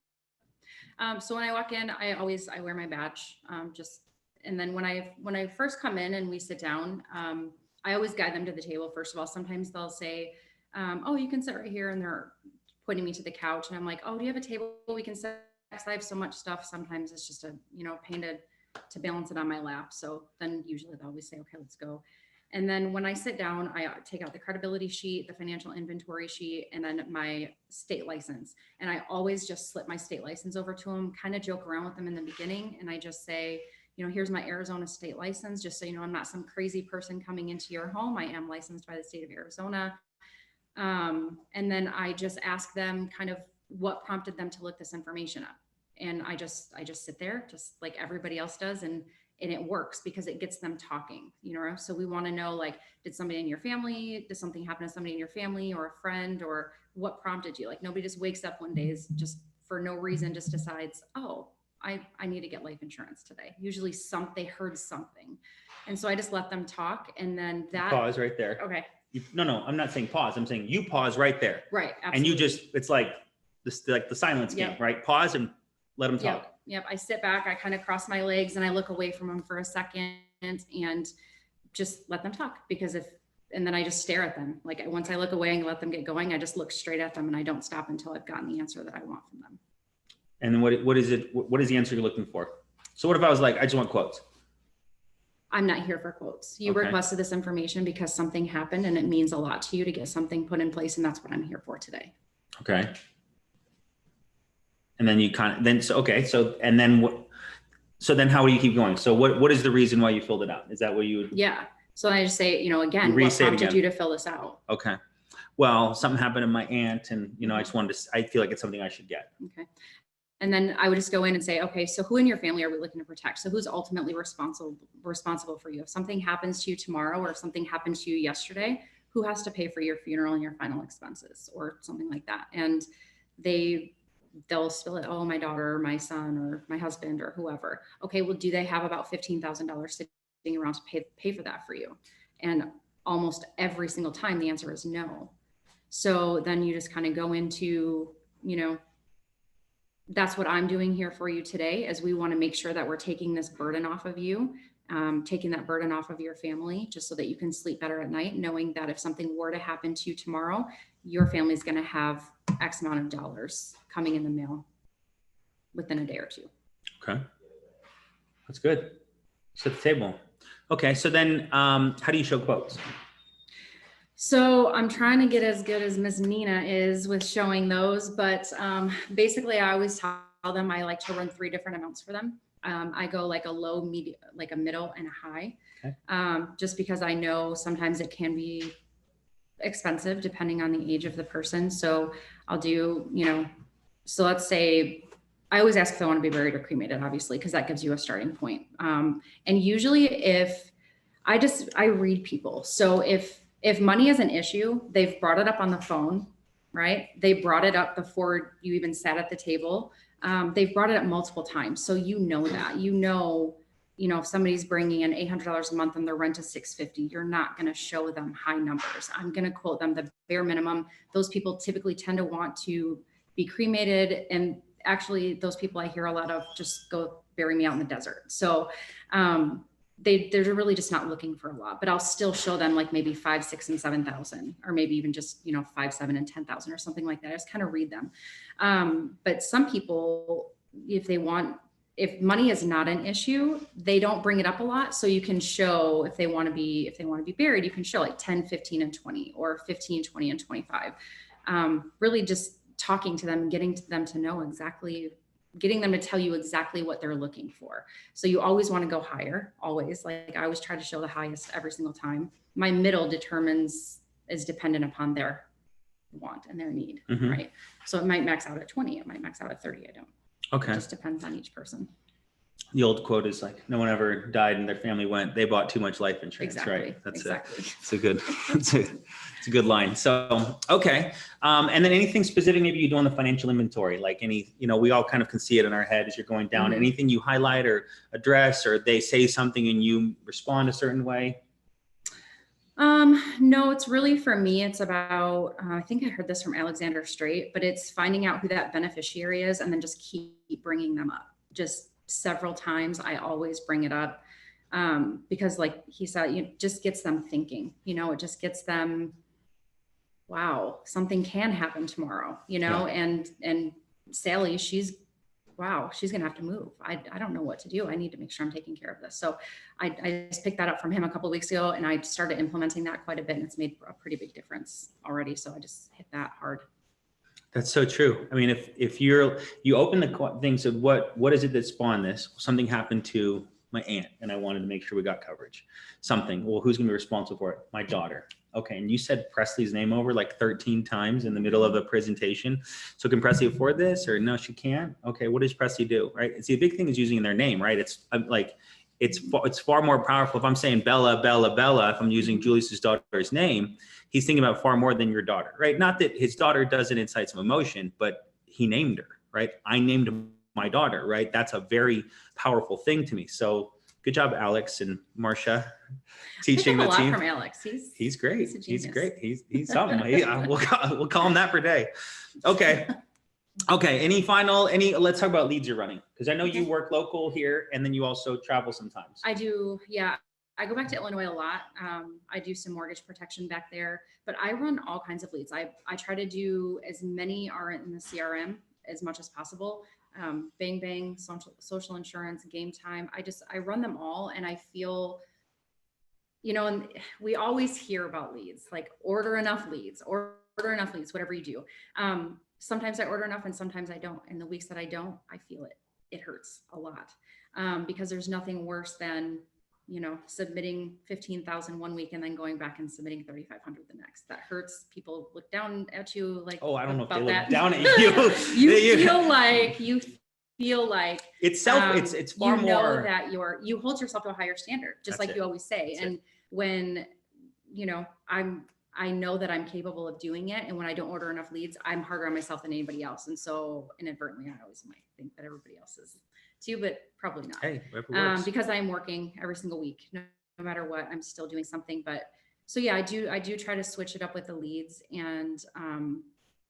So when I walk in, I wear my badge, and then when I first come in and we sit down, I always guide them to the table. First of all, sometimes they'll say, oh, you can sit right here. And they're pointing me to the couch, and I'm like, oh, do you have a table we can sit? I have so much stuff. Sometimes it's just a, pain to balance it on my lap. So then usually they'll always say, okay, let's go. And then when I sit down, I take out the credibility sheet, the financial inventory sheet, and then my state license. And I always just slip my state license over to them, kind of joke around with them in the beginning. And I just say, here's my Arizona state license, just so you know, I'm not some crazy person coming into your home. I am licensed by the state of Arizona. And then I just ask them kind of what prompted them to look this information up. And I just sit there just like everybody else does. And it works because it gets them talking, so we want to know, like, did somebody in your family, did something happen to somebody in your family or a friend, or what prompted you? Like, nobody just wakes up one day, is just for no reason, just decides, oh, I need to get life insurance today. Usually they heard something. And so I just let them talk. And then pause right there. Okay. No, I'm not saying pause. I'm saying you pause right there. Right. Absolutely. And you just, it's like the silence game, right? Pause and let them talk. Yep. I sit back, I kind of cross my legs, and I look away from them for a second and just let them talk, and then I just stare at them. Like, once I look away and let them get going, I just look straight at them and I don't stop until I've gotten the answer that I want from them. And then what is the answer you're looking for? So what if I was like, I just want quotes? I'm not here for quotes. You requested this information because something happened and it means a lot to you to get something put in place. And that's what I'm here for today. Okay. And then so then how do you keep going? So what is the reason why you filled it out? Is that what you would? Yeah. So I just say, again, what prompted you to fill this out? Okay. Well, something happened to my aunt, and I feel like it's something I should get. Okay. And then I would just go in and say, okay, so who in your family are we looking to protect? So who's ultimately responsible for you? If something happens to you tomorrow, or if something happened to you yesterday, who has to pay for your funeral and your final expenses or something like that? And they'll spill it, oh, my daughter, or my son, or my husband, or whoever. Okay, well, do they have about $15,000 sitting around to pay for that for you? And almost every single time the answer is no. So then you just kind of go into, you know, that's what I'm doing here for you today, is we want to make sure that we're taking this burden off of you, taking that burden off of your family, just so that you can sleep better at night, knowing that if something were to happen to you tomorrow, your family's going to have X amount of dollars coming in the mail within a day or two. Okay. That's good. Set the table. Okay. So then how do you show quotes? So I'm trying to get as good as Miss Nina is with showing those, but basically I always tell them I like to run 3 different amounts for them. I go like a low, medium, like a middle, and a high, okay. Just because I know sometimes it can be expensive depending on the age of the person. So I'll do, you know, so let's say I always ask if they want to be buried or cremated, obviously, because that gives you a starting point. And usually if I read people. So if money is an issue, they've brought it up on the phone, right? They brought it up before you even sat at the table. They've brought it up multiple times. So you know that, you know, if somebody's bringing in $800 a month and their rent is $650, you're not going to show them high numbers. I'm going to quote them the bare minimum. Those people typically tend to want to be cremated. And actually those people I hear a lot of just go bury me out in the desert. So, they're really just not looking for a lot, but I'll still show them like maybe 5, 6, and 7,000, or maybe even just, 5, 7, and 10,000 or something like that. I just kind of read them. But some people, if if money is not an issue, they don't bring it up a lot. So you can show if they want to be buried, you can show like 10, 15, and 20, or 15, 20, and 25. Really just talking to them and getting them to know exactly, getting them to tell you exactly what they're looking for. So you always want to go higher, always. Like I always try to show the highest every single time. My middle is dependent upon their want and their need, mm-hmm. right? So it might max out at 20, it might max out at 30, I don't. Okay. It just depends on each person. The old quote is like, no one ever died and their family went, they bought too much life insurance, exactly. Right? That's it's a good line. So, okay. And then anything specific maybe you do on the financial inventory, like any, we all kind of can see it in our head as you're going down, mm-hmm. anything you highlight or address, or they say something and you respond a certain way? No, it's really, for me, it's about, I think I heard this from Alexander Strait, but it's finding out who that beneficiary is and then just keep bringing them up. Just several times, I always bring it up, because like he said, it just gets them thinking, it just gets them, wow, something can happen tomorrow, yeah. And Sally, she's going to have to move. I don't know what to do. I need to make sure I'm taking care of this. So I just picked that up from him a couple of weeks ago, and I started implementing that quite a bit, and it's made a pretty big difference already. So I just hit that hard. That's so true. I mean, if you open the things of what is it that spawned this? Something happened to my aunt and I wanted to make sure we got coverage. Something, well, who's going to be responsible for it? My daughter. Okay. And you said Presley's name over like 13 times in the middle of a presentation. So can Presley afford this, or no, she can't? Okay. What does Presley do? Right. See, the big thing is using their name, right? It's far more powerful. If I'm saying Bella, if I'm using Julius's daughter's name, he's thinking about far more than your daughter, right? Not that his daughter doesn't incite some emotion, but he named her, right? I named my daughter, right? That's a very powerful thing to me. So good job, Alex and Marcia, teaching the team. A lot from Alex. He's great. He's great. He's something. We'll call him that for day. Okay. Okay. Let's talk about leads you're running. Because I know you work local here and then you also travel sometimes. I do. Yeah. I go back to Illinois a lot. I do some mortgage protection back there, but I run all kinds of leads. I try to do as many are in the CRM as much as possible. Bang Bang, social insurance, Game Time. I run them all, and I feel, and we always hear about leads, like order enough leads, whatever you do. Sometimes I order enough and sometimes I don't. And the weeks that I don't, I feel it hurts a lot, because there's nothing worse than, submitting 15,000 one week and then going back and submitting 3,500 the next. That hurts. People look down at you like, oh, I don't know if they look down at you. You feel like you feel like it's far you know more that you hold yourself to a higher standard, just like you always say. And when, you know, I know that I'm capable of doing it. And when I don't order enough leads, I'm harder on myself than anybody else. And so inadvertently, I always might think that everybody else is too, but probably not. Hey, whatever works. Because I'm working every single week, no matter what, I'm still doing something. But so yeah, I do try to switch it up with the leads. And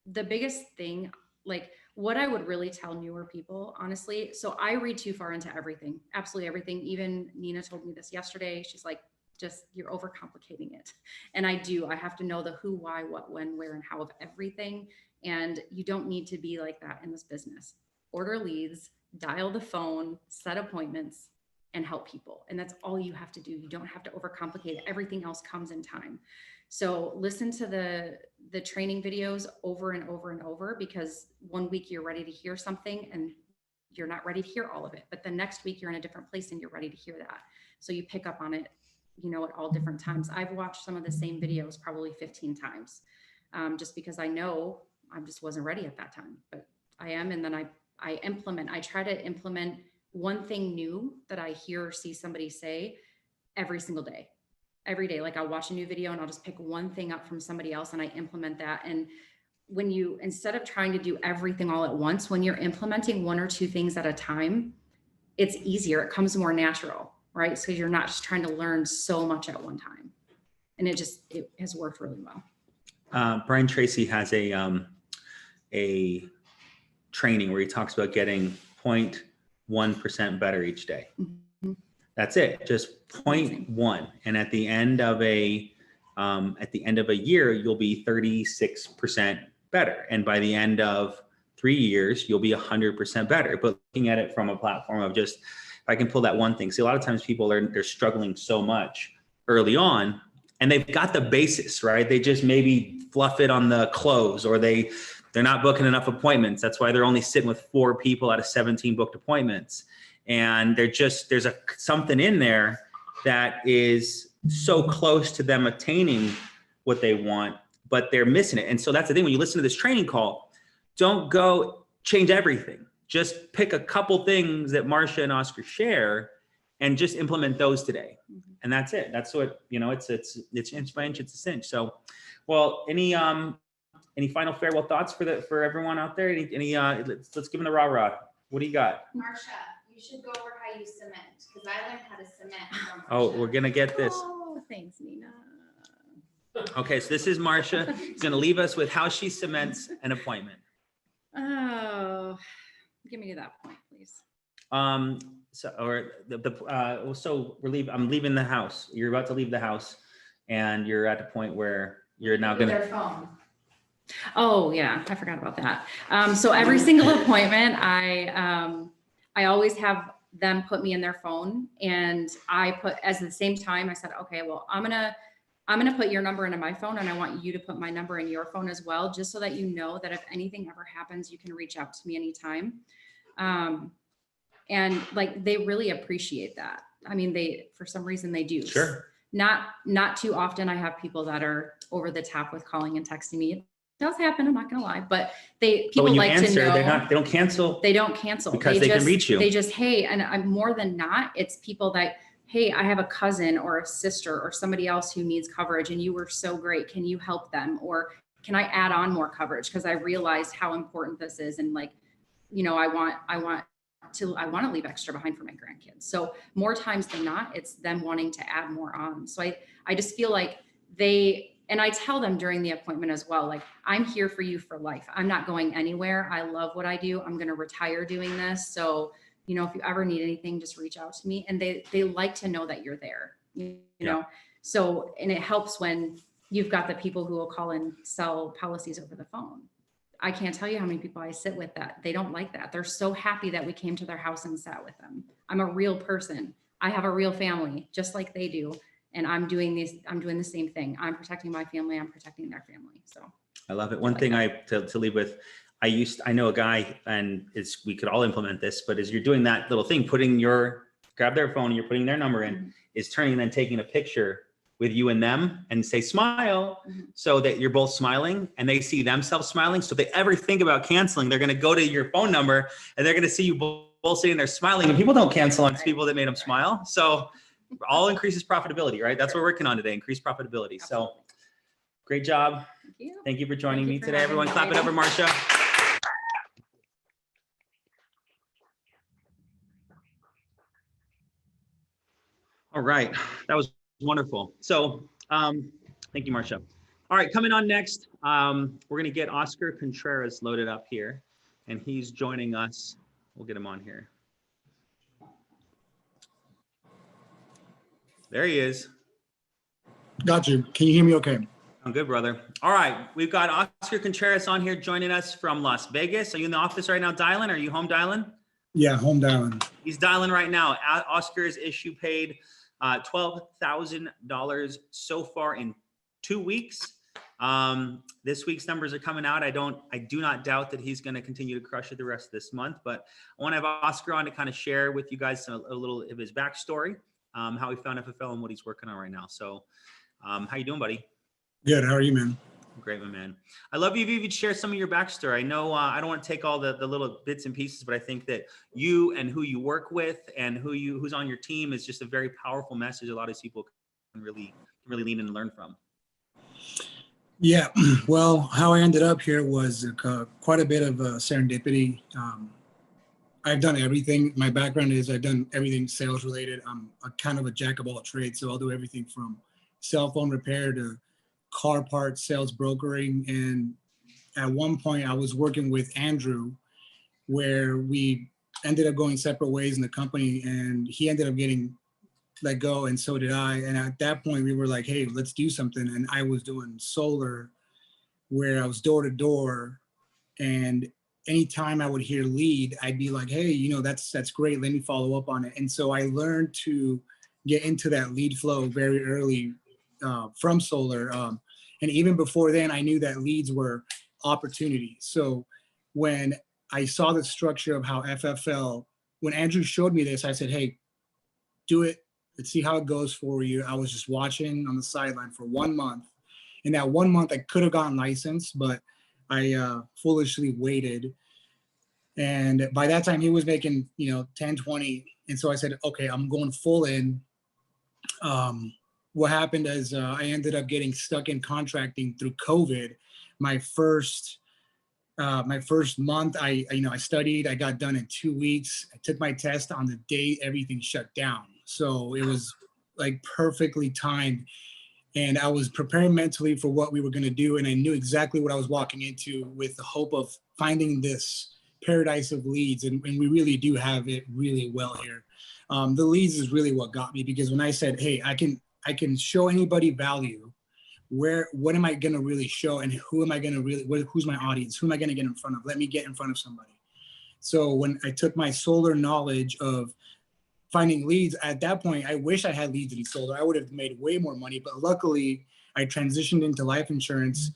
the biggest thing, like what I would really tell newer people, honestly, so I read too far into everything, absolutely everything. Even Nina told me this yesterday. She's like, just you're overcomplicating it. And I have to know the who, why, what, when, where, and how of everything. And you don't need to be like that in this business. Order leads, dial the phone, set appointments, and help people. And that's all you have to do. You don't have to overcomplicate it. Everything else comes in time. So listen to the training videos over and over and over, because one week you're ready to hear something and you're not ready to hear all of it. But the next week you're in a different place and you're ready to hear that. So you pick up on it, you know, at all different times. I've watched some of the same videos probably 15 times, just because I know I just wasn't ready at that time, but I am. And then I try to implement one thing new that I hear or see somebody say every single day, every day. Like I'll watch a new video and I'll just pick one thing up from somebody else and I implement that. And when you, instead of trying to do everything all at once, when you're implementing one or two things at a time, it's easier. It comes more natural. Right? So you're not just trying to learn so much at one time. And it has worked really well. Brian Tracy has a training where he talks about getting 0.1% better each day. Mm-hmm. That's it, just 0.1. And at the end of a year, you'll be 36% better. And by the end of 3 years, you'll be 100% better. But looking at it from a platform of just, if I can pull that one thing. See, a lot of times people they're struggling so much early on and they've got the basis, right? They just maybe fluff it on the close, or they're not booking enough appointments. That's why they're only sitting with 4 people out of 17 booked appointments. And there's something in there that is so close to them attaining what they want, but they're missing it. And so that's the thing. When you listen to this training call, don't go change everything. Just pick a couple things that Marcia and Oscar share and just implement those today. Mm-hmm. And that's it. That's what, you know, it's inch by inch, it's a cinch. So, well, any final farewell thoughts for everyone out there? Let's give them the rah-rah. What do you got? Marcia, you should go over how you cement, because I learned how to cement from Marcia. Oh, we're going to get this. Oh, thanks, Nina. Okay, so this is Marcia. She's going to leave us with how she cements an appointment. Oh, give me to that point, please. So I'm leaving the house. You're about to leave the house, and you're at the point where you're now going to. Their phone. Oh yeah, I forgot about that. So every single appointment, I always have them put me in their phone, and I put at the same time. I said, okay, well, I'm gonna put your number into my phone, and I want you to put my number in your phone as well, just so that you know that if anything ever happens, you can reach out to me anytime. And like, they really appreciate that. I mean, for some reason they do. Sure. Not too often. I have people that are over the top with calling and texting me. It does happen, I'm not gonna lie, but people like to know. They don't cancel. They don't cancel because they can reach you. They just, hey, and I'm more than not, it's people that, hey, I have a cousin or a sister or somebody else who needs coverage and you were so great. Can you help them? Or can I add on more coverage? Because I realized how important this is. And like, you know, I want to leave extra behind for my grandkids. So more times than not, it's them wanting to add more on. So I just feel like and I tell them during the appointment as well, like, I'm here for you for life. I'm not going anywhere. I love what I do. I'm going to retire doing this. So, you know, if you ever need anything, just reach out to me. And they like to know that you're there, you know? So, and it helps when you've got the people who will call and sell policies over the phone. I can't tell you how many people I sit with that they don't like that. They're so happy that we came to their house and sat with them. I'm a real person. I have a real family, just like they do. And I'm doing the same thing. I'm protecting my family. I'm protecting their family. So I love it. One thing to leave with, I know a guy, and we could all implement this, but as you're doing that little thing, grab their phone and you're putting their number in, is turning and then taking a picture with you and them and say, smile, so that you're both smiling and they see themselves smiling. So if they ever think about canceling, they're going to go to your phone number and they're going to see you both sitting there smiling. And people don't cancel on people that made them smile. So all increases profitability, right? That's what we're working on today, increase profitability. So great job. Thank you. Thank you for joining me for today. having Everyone me, clap it Grady. up for Marcia. All right, that was wonderful. So thank you, Marcia. All right, coming on next, we're gonna get Oscar Contreras loaded up here, and he's joining us. We'll get him on here. There he is. Got you. Can you hear me okay? I'm good, brother. All right, we've got Oscar Contreras on here joining us from Las Vegas. Are you in the office right now dialing? Are you home dialing? Yeah, home dialing. He's dialing right now. Oscar's issue paid $12,000 so far in 2 weeks. This week's numbers are coming out. I do not doubt that he's going to continue to crush it the rest of this month, but I want to have Oscar on to kind of share with you guys a little of his backstory, how he found FFL and what he's working on right now. So how you doing, buddy? Good. How are you, man? Great, my man. I love you if you could share some of your backstory. I know I don't want to take all the little bits and pieces, but I think that you and who you work with and who's on your team is just a very powerful message. A lot of people can really lean in and learn from. Yeah. Well, how I ended up here was quite a bit of serendipity. I've done everything. My background is I've done everything sales related. I'm a kind of a jack of all trades, so I'll do everything from cell phone repair to car parts, sales brokering. And at one point I was working with Andrew where we ended up going separate ways in the company, and he ended up getting let go and so did I. And at that point we were like, hey, let's do something. And I was doing solar where I was door to door, and anytime I would hear lead, I'd be like, hey, that's great. Let me follow up on it. And so I learned to get into that lead flow very early from solar. And even before then, I knew that leads were opportunities. So when I saw the structure of how FFL, when Andrew showed me this, I said, hey, do it. Let's see how it goes for you. I was just watching on the sideline for 1 month. In that 1 month, I could have gotten licensed, but I foolishly waited. And by that time, he was making, 10, 20. And so I said, okay, I'm going full in. What happened is I ended up getting stuck in contracting through COVID. My first month, I studied. I got done in 2 weeks. I took my test on the day everything shut down. So it was like perfectly timed. And I was preparing mentally for what we were going to do. And I knew exactly what I was walking into with the hope of finding this paradise of leads. And we really do have it really well here. The leads is really what got me, because when I said, hey, I can show anybody value, what am I going to really show, and who am I going to who's my audience? Who am I going to get in front of? Let me get in front of somebody. So when I took my solar knowledge of finding leads, at that point, I wish I had leads in solar. I would have made way more money, but luckily I transitioned into life insurance.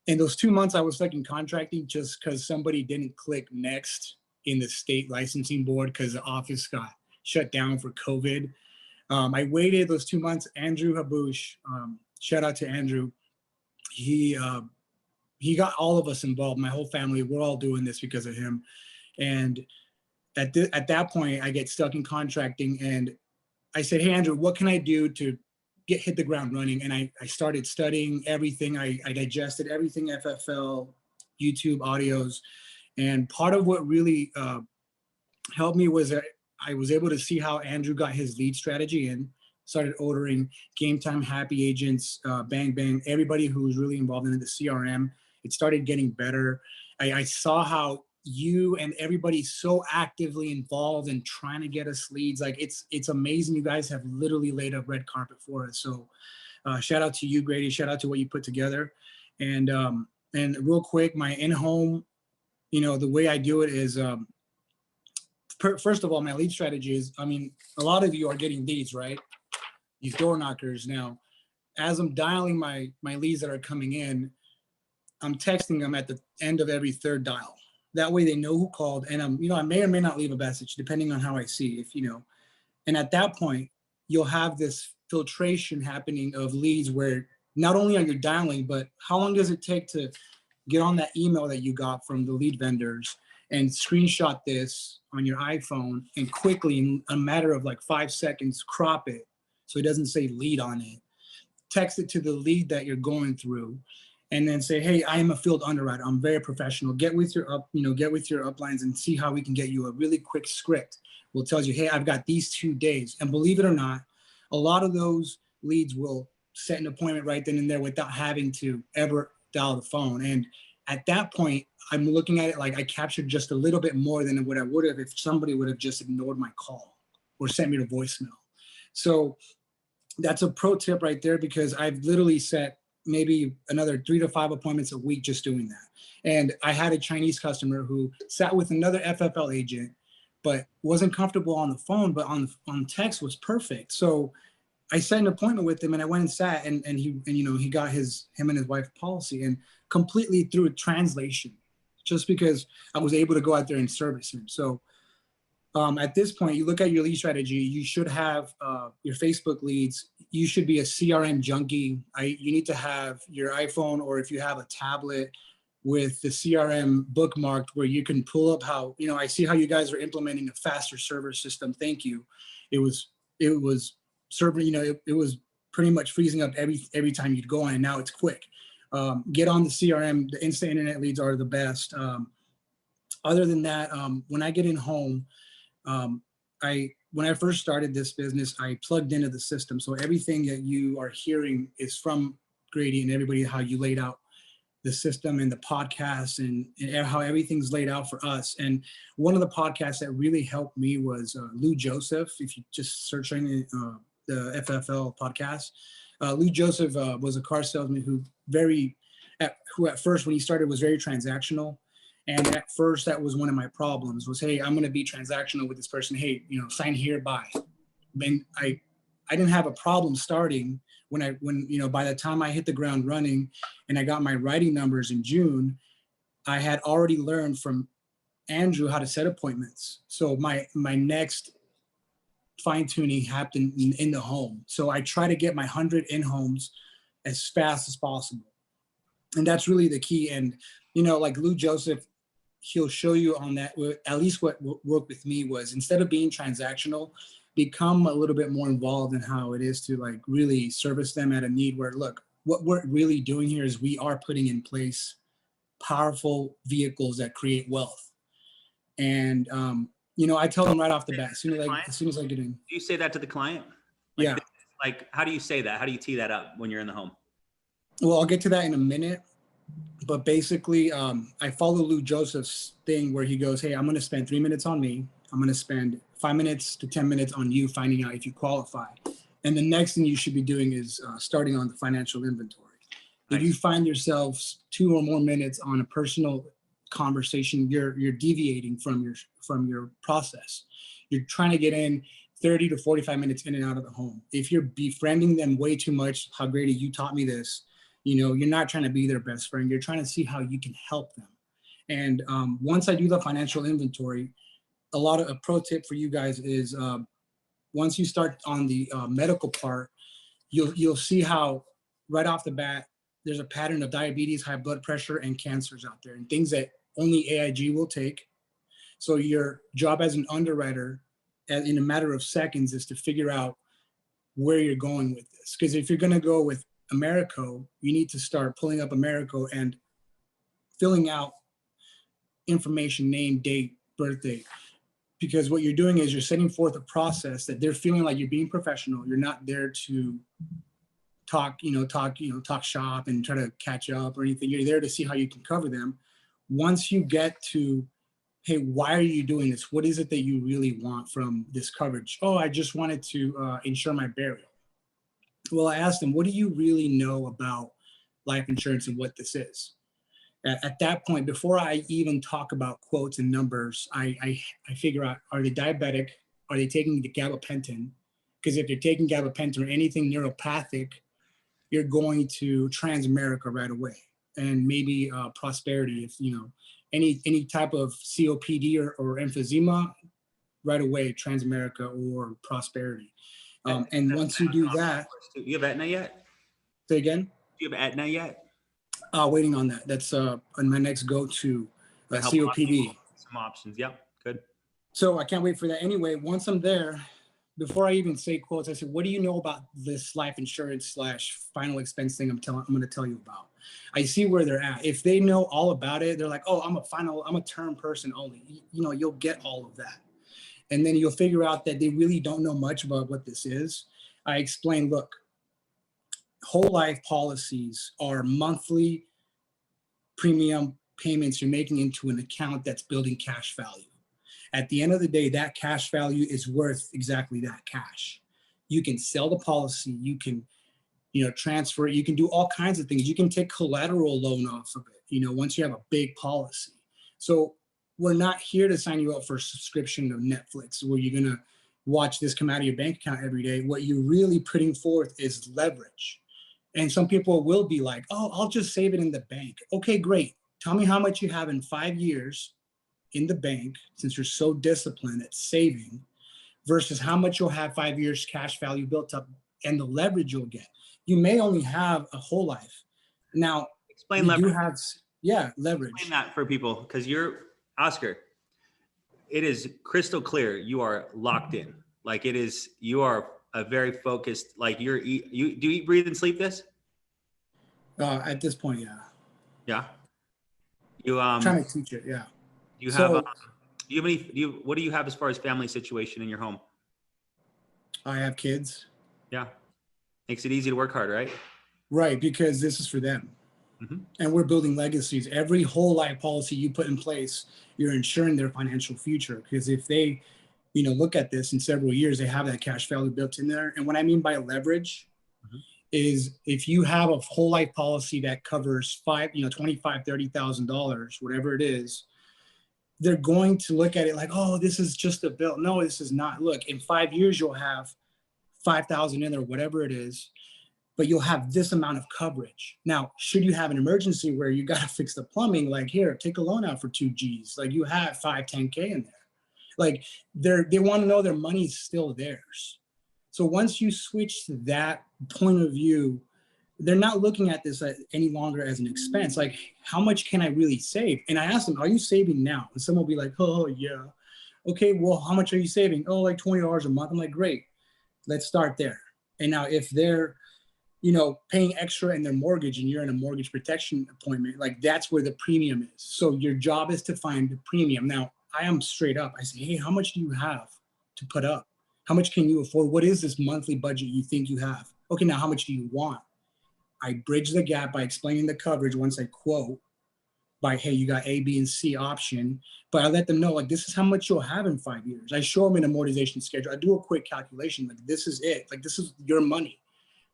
And those 2 months I was stuck in contracting just because somebody didn't click next in the state licensing board because the office got shut down for COVID. I waited those 2 months. Andrew Habush, shout out to Andrew. He got all of us involved. My whole family, we're all doing this because of him. And at that point, I get stuck in contracting, and I said, hey, Andrew, what can I do to hit the ground running? And I started studying everything. I digested everything, FFL, YouTube, audios. And part of what really helped me was that I was able to see how Andrew got his lead strategy and started ordering Game Time, Happy Agents, Bang Bang, everybody who was really involved in the CRM. It started getting better. I saw how you and everybody so actively involved in trying to get us leads. Like it's amazing. You guys have literally laid a red carpet for us. So shout out to you, Grady. Shout out to what you put together. And real quick, my in-home, the way I do it is, first of all, my lead strategy is, a lot of you are getting leads, right? These door knockers. Now, as I'm dialing my leads that are coming in, I'm texting them at the end of every third dial. That way they know who called, and I may or may not leave a message depending on how I see, and at that point, you'll have this filtration happening of leads where not only are you dialing, but how long does it take to get on that email that you got from the lead vendors and screenshot this on your iPhone and quickly, in a matter of like 5 seconds, crop it so it doesn't say lead on it, text it to the lead that you're going through, and then say, hey, I am a field underwriter. I'm very professional. Get with your uplines and see how we can get you a really quick script. We'll tell you, hey, I've got these 2 days. And believe it or not, a lot of those leads will set an appointment right then and there without having to ever dial the phone. And at that point, I'm looking at it like I captured just a little bit more than what I would have if somebody would have just ignored my call or sent me to voicemail. So that's a pro tip right there, because I've literally set maybe another 3 to 5 appointments a week just doing that. And I had a Chinese customer who sat with another FFL agent, but wasn't comfortable on the phone, but on text was perfect. So I set an appointment with him, and I went and sat, and he got him and his wife policy, and completely through a translation, just because I was able to go out there and service him. So at this point, you look at your lead strategy, you should have your Facebook leads. You should be a CRM junkie. You need to have your iPhone, or if you have a tablet with the CRM bookmarked, where you can pull up how, I see how you guys are implementing a faster server system. Thank you. It was server, it was pretty much freezing up every time you'd go on, and now it's quick. Get on the CRM. The instant internet leads are the best. Other than that, when I get in home, when I first started this business, I plugged into the system. So everything that you are hearing is from Grady and everybody, how you laid out the system and the podcast and how everything's laid out for us. And one of the podcasts that really helped me was Lou Joseph. If you just search on the FFL podcast, Lou Joseph was a car salesman who at first, when he started, was very transactional. And at first, that was one of my problems was, hey, I'm going to be transactional with this person. Hey, sign here, buy. And I didn't have a problem starting when by the time I hit the ground running and I got my writing numbers in June, I had already learned from Andrew how to set appointments. So my next fine tuning happened in the home. So I try to get my 100 in homes as fast as possible. And that's really the key. And, like Lou Joseph, he'll show you on that, at least what worked with me was, instead of being transactional, become a little bit more involved in how it is to like really service them at a need where, look, what we're really doing here is we are putting in place powerful vehicles that create wealth. And, I tell them right off the bat, as soon as I get in. Do you say that to the client? Yeah. Like, how do you say that? How do you tee that up when you're in the home? Well, I'll get to that in a minute. But basically, I follow Lou Joseph's thing where he goes, hey, I'm going to spend 3 minutes on me. I'm going to spend 5 minutes to 10 minutes on you finding out if you qualify. And the next thing you should be doing is starting on the financial inventory. If you find yourselves 2 or more minutes on a personal conversation, you're deviating from your process. You're trying to get in 30 to 45 minutes in and out of the home. If you're befriending them way too much, how Grady, you taught me this, you're not trying to be their best friend. You're trying to see how you can help them. And once I do the financial inventory, a pro tip for you guys is once you start on the medical part, you'll see how right off the bat, there's a pattern of diabetes, high blood pressure, and cancers out there, and things that only AIG will take. So your job as an underwriter, in a matter of seconds, is to figure out where you're going with this. Because if you're going to go with Americo, you need to start pulling up Americo and filling out information, name, date, birthday. Because what you're doing is you're setting forth a process that they're feeling like you're being professional. You're not there to talk shop and try to catch up or anything. You're there to see how you can cover them. Once you get to, hey, why are you doing this? What is it that you really want from this coverage? Oh, I just wanted to insure my burial. Well, I asked them, what do you really know about life insurance and what this is? At that point, before I even talk about quotes and numbers, I figure out, are they diabetic? Are they taking the gabapentin? Because if they're taking gabapentin or anything neuropathic, you're going to Transamerica right away. And maybe Prosperity, if any type of COPD or emphysema, right away, Transamerica or Prosperity. And once you do that, do you have Aetna yet? Say again? Do you have Aetna yet? Waiting on that. That's on my next go-to, COPD. Some options. Yep. Good. So I can't wait for that. Anyway, once I'm there, before I even say quotes, I said, what do you know about this life insurance / final expense thing I'm going to tell you about? I see where they're at. If they know all about it, they're like, oh, I'm a term person only. You'll get all of that. And then you'll figure out that they really don't know much about what this is. I explain, look, whole life policies are monthly premium payments you're making into an account that's building cash value. At the end of the day, that cash value is worth exactly that cash. You can sell the policy, you can, transfer it, you can do all kinds of things. You can take collateral loan off of it, once you have a big policy. So we're not here to sign you up for a subscription of Netflix where you're gonna watch this come out of your bank account every day. What you're really putting forth is leverage. And some people will be like, oh, I'll just save it in the bank. Okay, great. Tell me how much you have in 5 years in the bank, since you're so disciplined at saving, versus how much you'll have 5 years cash value built up and the leverage you'll get. You may only have a whole life. Now, explain leverage. Leverage. Explain that for people, because Oscar, it is crystal clear. You are locked in. Like you are a very focused, like do you eat, breathe, and sleep this? At this point, yeah. Yeah. You trying to teach it, yeah. What do you have as far as family situation in your home? I have kids. Yeah. Makes it easy to work hard, right? Right, because this is for them. Mm-hmm. And we're building legacies. Every whole life policy you put in place, you're ensuring their financial future. Because if they, look at this in several years, they have that cash value built in there. And what I mean by leverage is if you have a whole life policy that covers $25,000, $30,000, whatever it is, they're going to look at it like, oh, this is just a bill. No, this is not. Look, in 5 years, you'll have 5,000 in there, whatever it is, but you'll have this amount of coverage. Now, should you have an emergency where you got to fix the plumbing, like here, take a loan out for 2 G's, like you have 5, 10K in there. Like they want to know their money's still theirs. So once you switch to that point of view, they're not looking at this any longer as an expense. Like, how much can I really save? And I ask them, are you saving now? And someone will be like, oh, yeah. Okay, well, how much are you saving? Oh, like $20 a month. I'm like, great. Let's start there. And now if they're, paying extra in their mortgage and you're in a mortgage protection appointment, like that's where the premium is. So your job is to find the premium. Now, I am straight up. I say, hey, how much do you have to put up? How much can you afford? What is this monthly budget you think you have? Okay, now how much do you want? I bridge the gap by explaining the coverage once I quote by, hey, you got A, B, and C option. But I let them know, like, this is how much you'll have in 5 years. I show them an amortization schedule. I do a quick calculation. Like, this is it. Like, this is your money.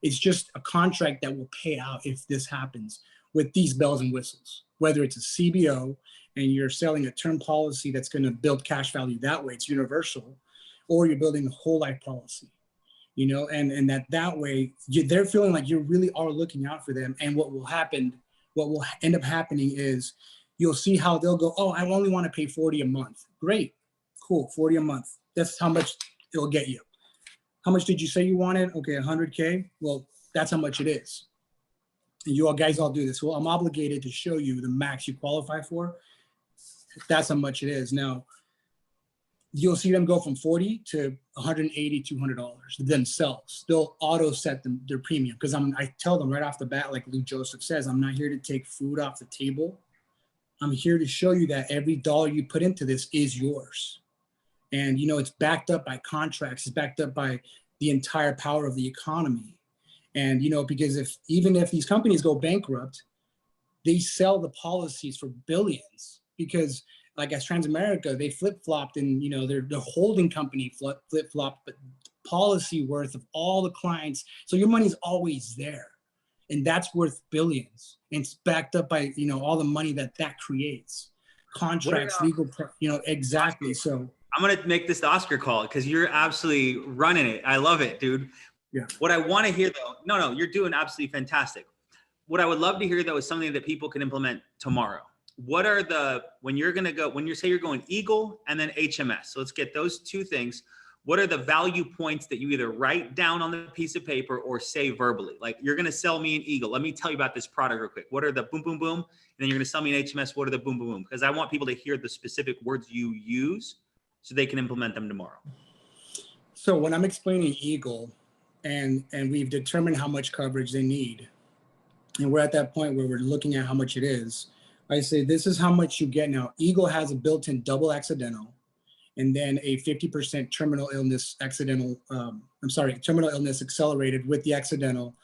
It's just a contract that will pay out if this happens with these bells and whistles, whether it's a CBO and you're selling a term policy that's going to build cash value that way, it's universal, or you're building a whole life policy, and that way they're feeling like you really are looking out for them. And what will end up happening is you'll see how they'll go, oh, I only want to pay $40 a month. Great, cool, $40 a month. That's how much it'll get you. How much did you say you wanted? Okay, 100K. Well, that's how much it is. And you all guys all do this. Well, I'm obligated to show you the max you qualify for. That's how much it is. Now, you'll see them go from 40 to 180, $200 themselves. They'll auto set their premium because I tell them right off the bat, like Lou Joseph says, I'm not here to take food off the table. I'm here to show you that every dollar you put into this is yours. And, it's backed up by contracts. It's backed up by the entire power of the economy. And, because even if these companies go bankrupt, they sell the policies for billions because, like as Transamerica, they flip-flopped and, their holding company flip-flopped, but policy worth of all the clients. So your money's always there. And that's worth billions. And it's backed up by, all the money that creates. Contracts, legal, exactly. So I'm going to make this the Oscar call because you're absolutely running it. I love it, dude. Yeah. What I want to hear though, no, you're doing absolutely fantastic. What I would love to hear though is something that people can implement tomorrow. What are when you say you're going Eagle and then HMS. So let's get those two things. what are the value points that you either write down on the piece of paper or say verbally? Like, you're going to sell me an Eagle. Let me tell you about this product real quick. What are the boom, boom, boom? And then you're going to sell me an HMS. What are the boom, boom, boom? Because I want people to hear the specific words you use so they can implement them tomorrow. So when I'm explaining Eagle and we've determined how much coverage they need, and we're at that point where we're looking at how much it is, I say, this is how much you get now. Eagle has a built-in double accidental, and then a 50% terminal illness accidental, terminal illness accelerated with the accidental.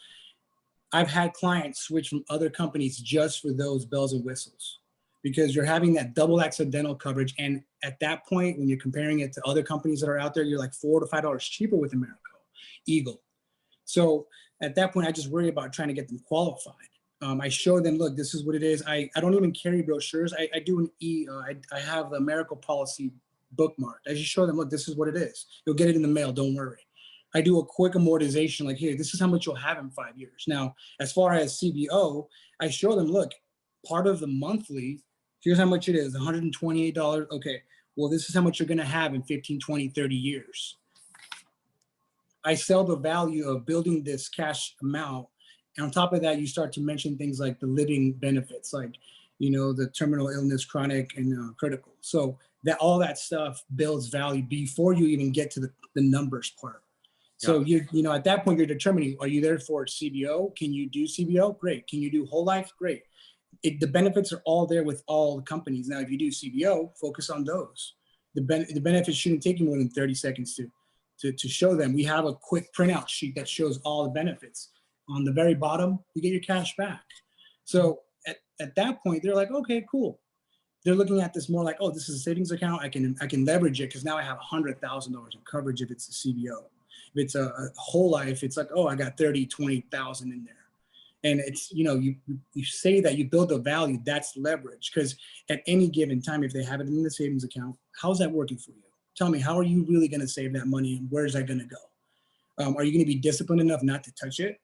I've had clients switch from other companies just for those bells and whistles, because you're having that double accidental coverage. And at that point, when you're comparing it to other companies that are out there, you're like $4 to $5 cheaper with Eagle. So at that point, I just worry about trying to get them qualified. I show them, look, this is what it is. I don't even carry brochures. I do I have the American policy bookmarked. I just show them, look, this is what it is. You'll get it in the mail, don't worry. I do a quick amortization, like, here, this is how much you'll have in 5 years. Now, as far as CBO, I show them, look, part of the monthly, here's how much it is, $128. Okay, well, this is how much you're gonna have in 15, 20, 30 years. I sell the value of building this cash amount. And on top of that, you start to mention things like the living benefits, like, the terminal illness, chronic, and critical. So that all that stuff builds value before you even get to the numbers part. So at that point, you're determining, are you there for CBO? Can you do CBO? Great. Can you do whole life? Great. The benefits are all there with all the companies. Now, if you do CBO, focus on those. The benefits shouldn't take you more than 30 seconds to show them. We have a quick printout sheet that shows all the benefits. On the very bottom, you get your cash back. So at that point, they're like, okay, cool. They're looking at this more like, oh, this is a savings account. I can leverage it because now I have $100,000 in coverage if it's a CBO. If it's a whole life, it's like, oh, I got 30, 20,000 in there. And it's, you say that you build the value, that's leverage. Because at any given time, if they have it in the savings account, how's that working for you? Tell me, how are you really going to save that money and where is that going to go? Are you going to be disciplined enough not to touch it?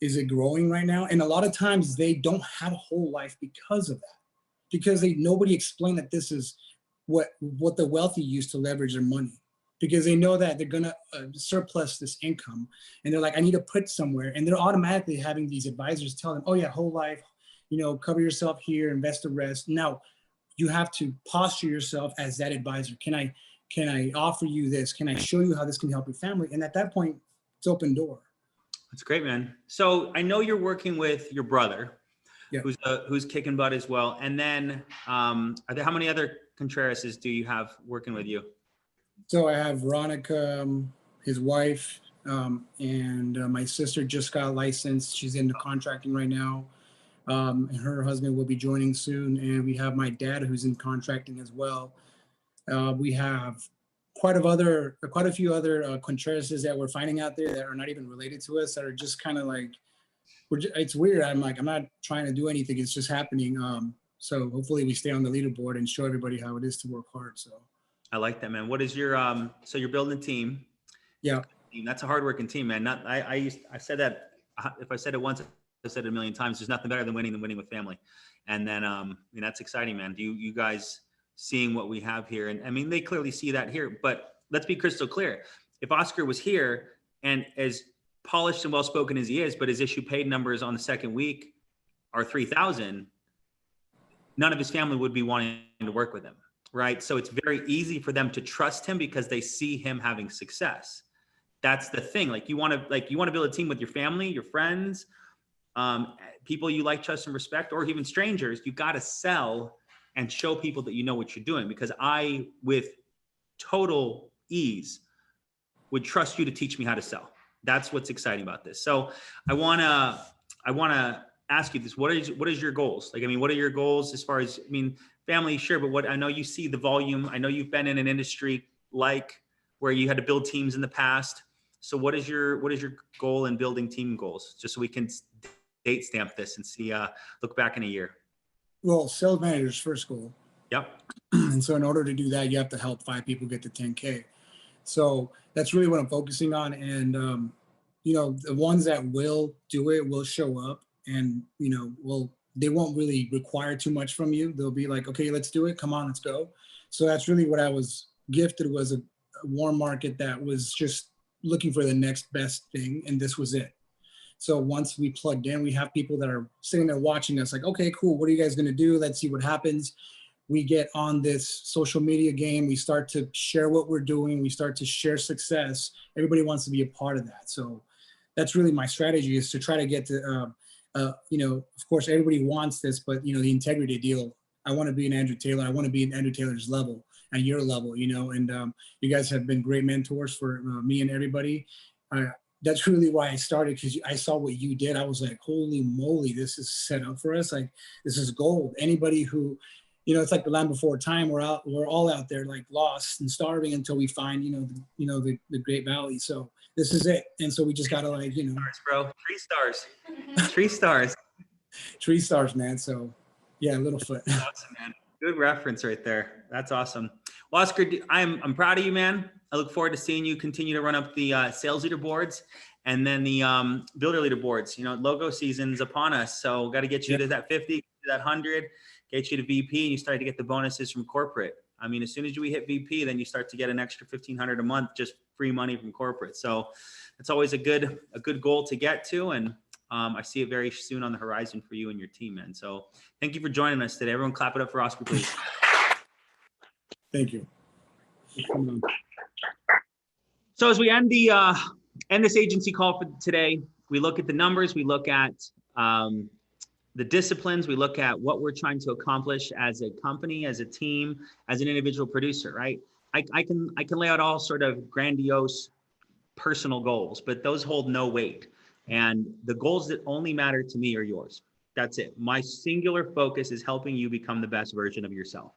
Is it growing right now? And a lot of times they don't have a whole life because of that, because nobody explained that this is what the wealthy use to leverage their money, because they know that they're going to surplus this income. And they're like, I need to put somewhere. And they're automatically having these advisors tell them, oh yeah, whole life, cover yourself here, invest the rest. Now you have to posture yourself as that advisor. Can I offer you this? Can I show you how this can help your family? And at that point, it's open door. That's great, man. So I know you're working with your brother, who's kicking butt as well. And then how many other Contrerases do you have working with you? So I have Veronica, his wife, and my sister just got licensed. She's into contracting right now. And her husband will be joining soon. And we have my dad, who's in contracting as well. We have quite a few other Contrerases that we're finding out there that are not even related to us, that are just kind of like, it's weird. I'm not trying to do anything. It's just happening. So hopefully we stay on the leaderboard and show everybody how it is to work hard. So I like that, man. What is your, so you're building a team. Yeah. That's a hardworking team, man. I said that, if I said it once, I said it a million times, there's nothing better than winning with family. And then, that's exciting, man. Do you guys seeing what we have here? And I mean, they clearly see that here, but let's be crystal clear. If Oscar was here and as polished and well-spoken as he is, but his issue paid numbers on the second week are 3,000, none of his family would be wanting to work with him, right? So it's very easy for them to trust him because they see him having success. That's the thing. Like you want to build a team with your family, your friends, people you like, trust, and respect, or even strangers. You got to sell and show people that you know what you're doing, because I, with total ease, would trust you to teach me how to sell. That's what's exciting about this. So I wanna ask you this: what is your goals? Like, I mean, what are your goals as far as, family, sure, but what, I know you see the volume. I know you've been in an industry like where you had to build teams in the past. So what is your goal in building team goals? Just so we can date stamp this and see, look back in a year. Well, sales manager's first goal. Yep. And so in order to do that, you have to help 5 people get to 10K. So that's really what I'm focusing on. And, the ones that will do it will show up, and, they won't really require too much from you. They'll be like, okay, let's do it. Come on, let's go. So that's really what I was gifted, was warm market that was just looking for the next best thing, and this was it. So once we plugged in, we have people that are sitting there watching us like, okay, cool, what are you guys gonna do? Let's see what happens. We get on this social media game. We start to share what we're doing. We start to share success. Everybody wants to be a part of that. So that's really my strategy, is to try to get to, you know, of course, everybody wants this, but, you know, the integrity deal. I want to be an Andrew Taylor. I want to be an Andrew Taylor's level and your level, you know, and you guys have been great mentors for me and everybody. That's really why I started, because I saw what you did. I was like, holy moly, this is set up for us. Like, this is gold. Anybody who, you know, it's like the land before time. We're all out there like lost and starving until we find, the Great Valley. So this is it. And so we just gotta, like, you know, stars, bro. 3 stars. 3 stars. 3 stars, man. So yeah, Littlefoot. Awesome, man. Good reference right there. That's awesome. Well, Oscar, I'm proud of you, man. I look forward to seeing you continue to run up the sales leaderboards and then the builder leaderboards. You know, logo season's upon us, so got to get you to that 50, to that 100, get you to VP, and you start to get the bonuses from corporate. I mean, as soon as we hit VP, then you start to get an extra $1,500 a month, just free money from corporate. So it's always a good goal to get to, and I see it very soon on the horizon for you and your team, man. So thank you for joining us today. Everyone clap it up for Oscar, please. Thank you. So as we end this agency call for today, we look at the numbers, we look at the disciplines, we look at what we're trying to accomplish as a company, as a team, as an individual producer, right? I can lay out all sort of grandiose personal goals, but those hold no weight. And the goals that only matter to me are yours. That's it. My singular focus is helping you become the best version of yourself.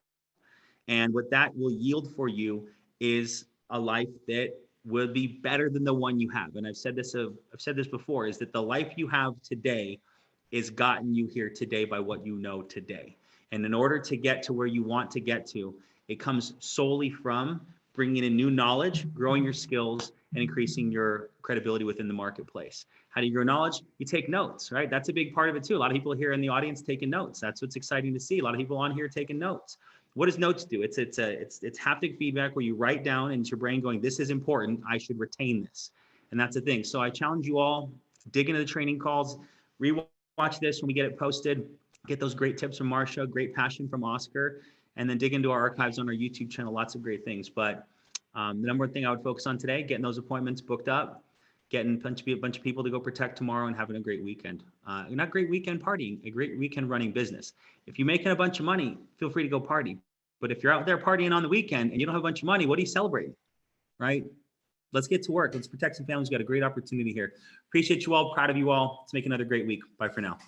And what that will yield for you is a life that will be better than the one you have. And I've said this before, is that the life you have today is gotten you here today by what you know today. And in order to get to where you want to get to, it comes solely from bringing in new knowledge, growing your skills, and increasing your credibility within the marketplace. How do you grow knowledge? You take notes, right? That's a big part of it too. A lot of people here in the audience taking notes. That's what's exciting to see. A lot of people on here taking notes. What does notes do? It's haptic feedback where you write down into your brain going, this is important, I should retain this. And that's the thing. So I challenge you all, dig into the training calls, rewatch this when we get it posted, get those great tips from Marcia, great passion from Oscar, and then dig into our archives on our YouTube channel, lots of great things. But the number one thing I would focus on today, getting those appointments booked up, getting a bunch of people to go protect tomorrow, and having a great weekend. Not great weekend partying, a great weekend running business. If you're making a bunch of money, feel free to go party. But if you're out there partying on the weekend and you don't have a bunch of money, what are you celebrating, right? Let's get to work. Let's protect some families. We've got a great opportunity here. Appreciate you all. Proud of you all. Let's make another great week. Bye for now.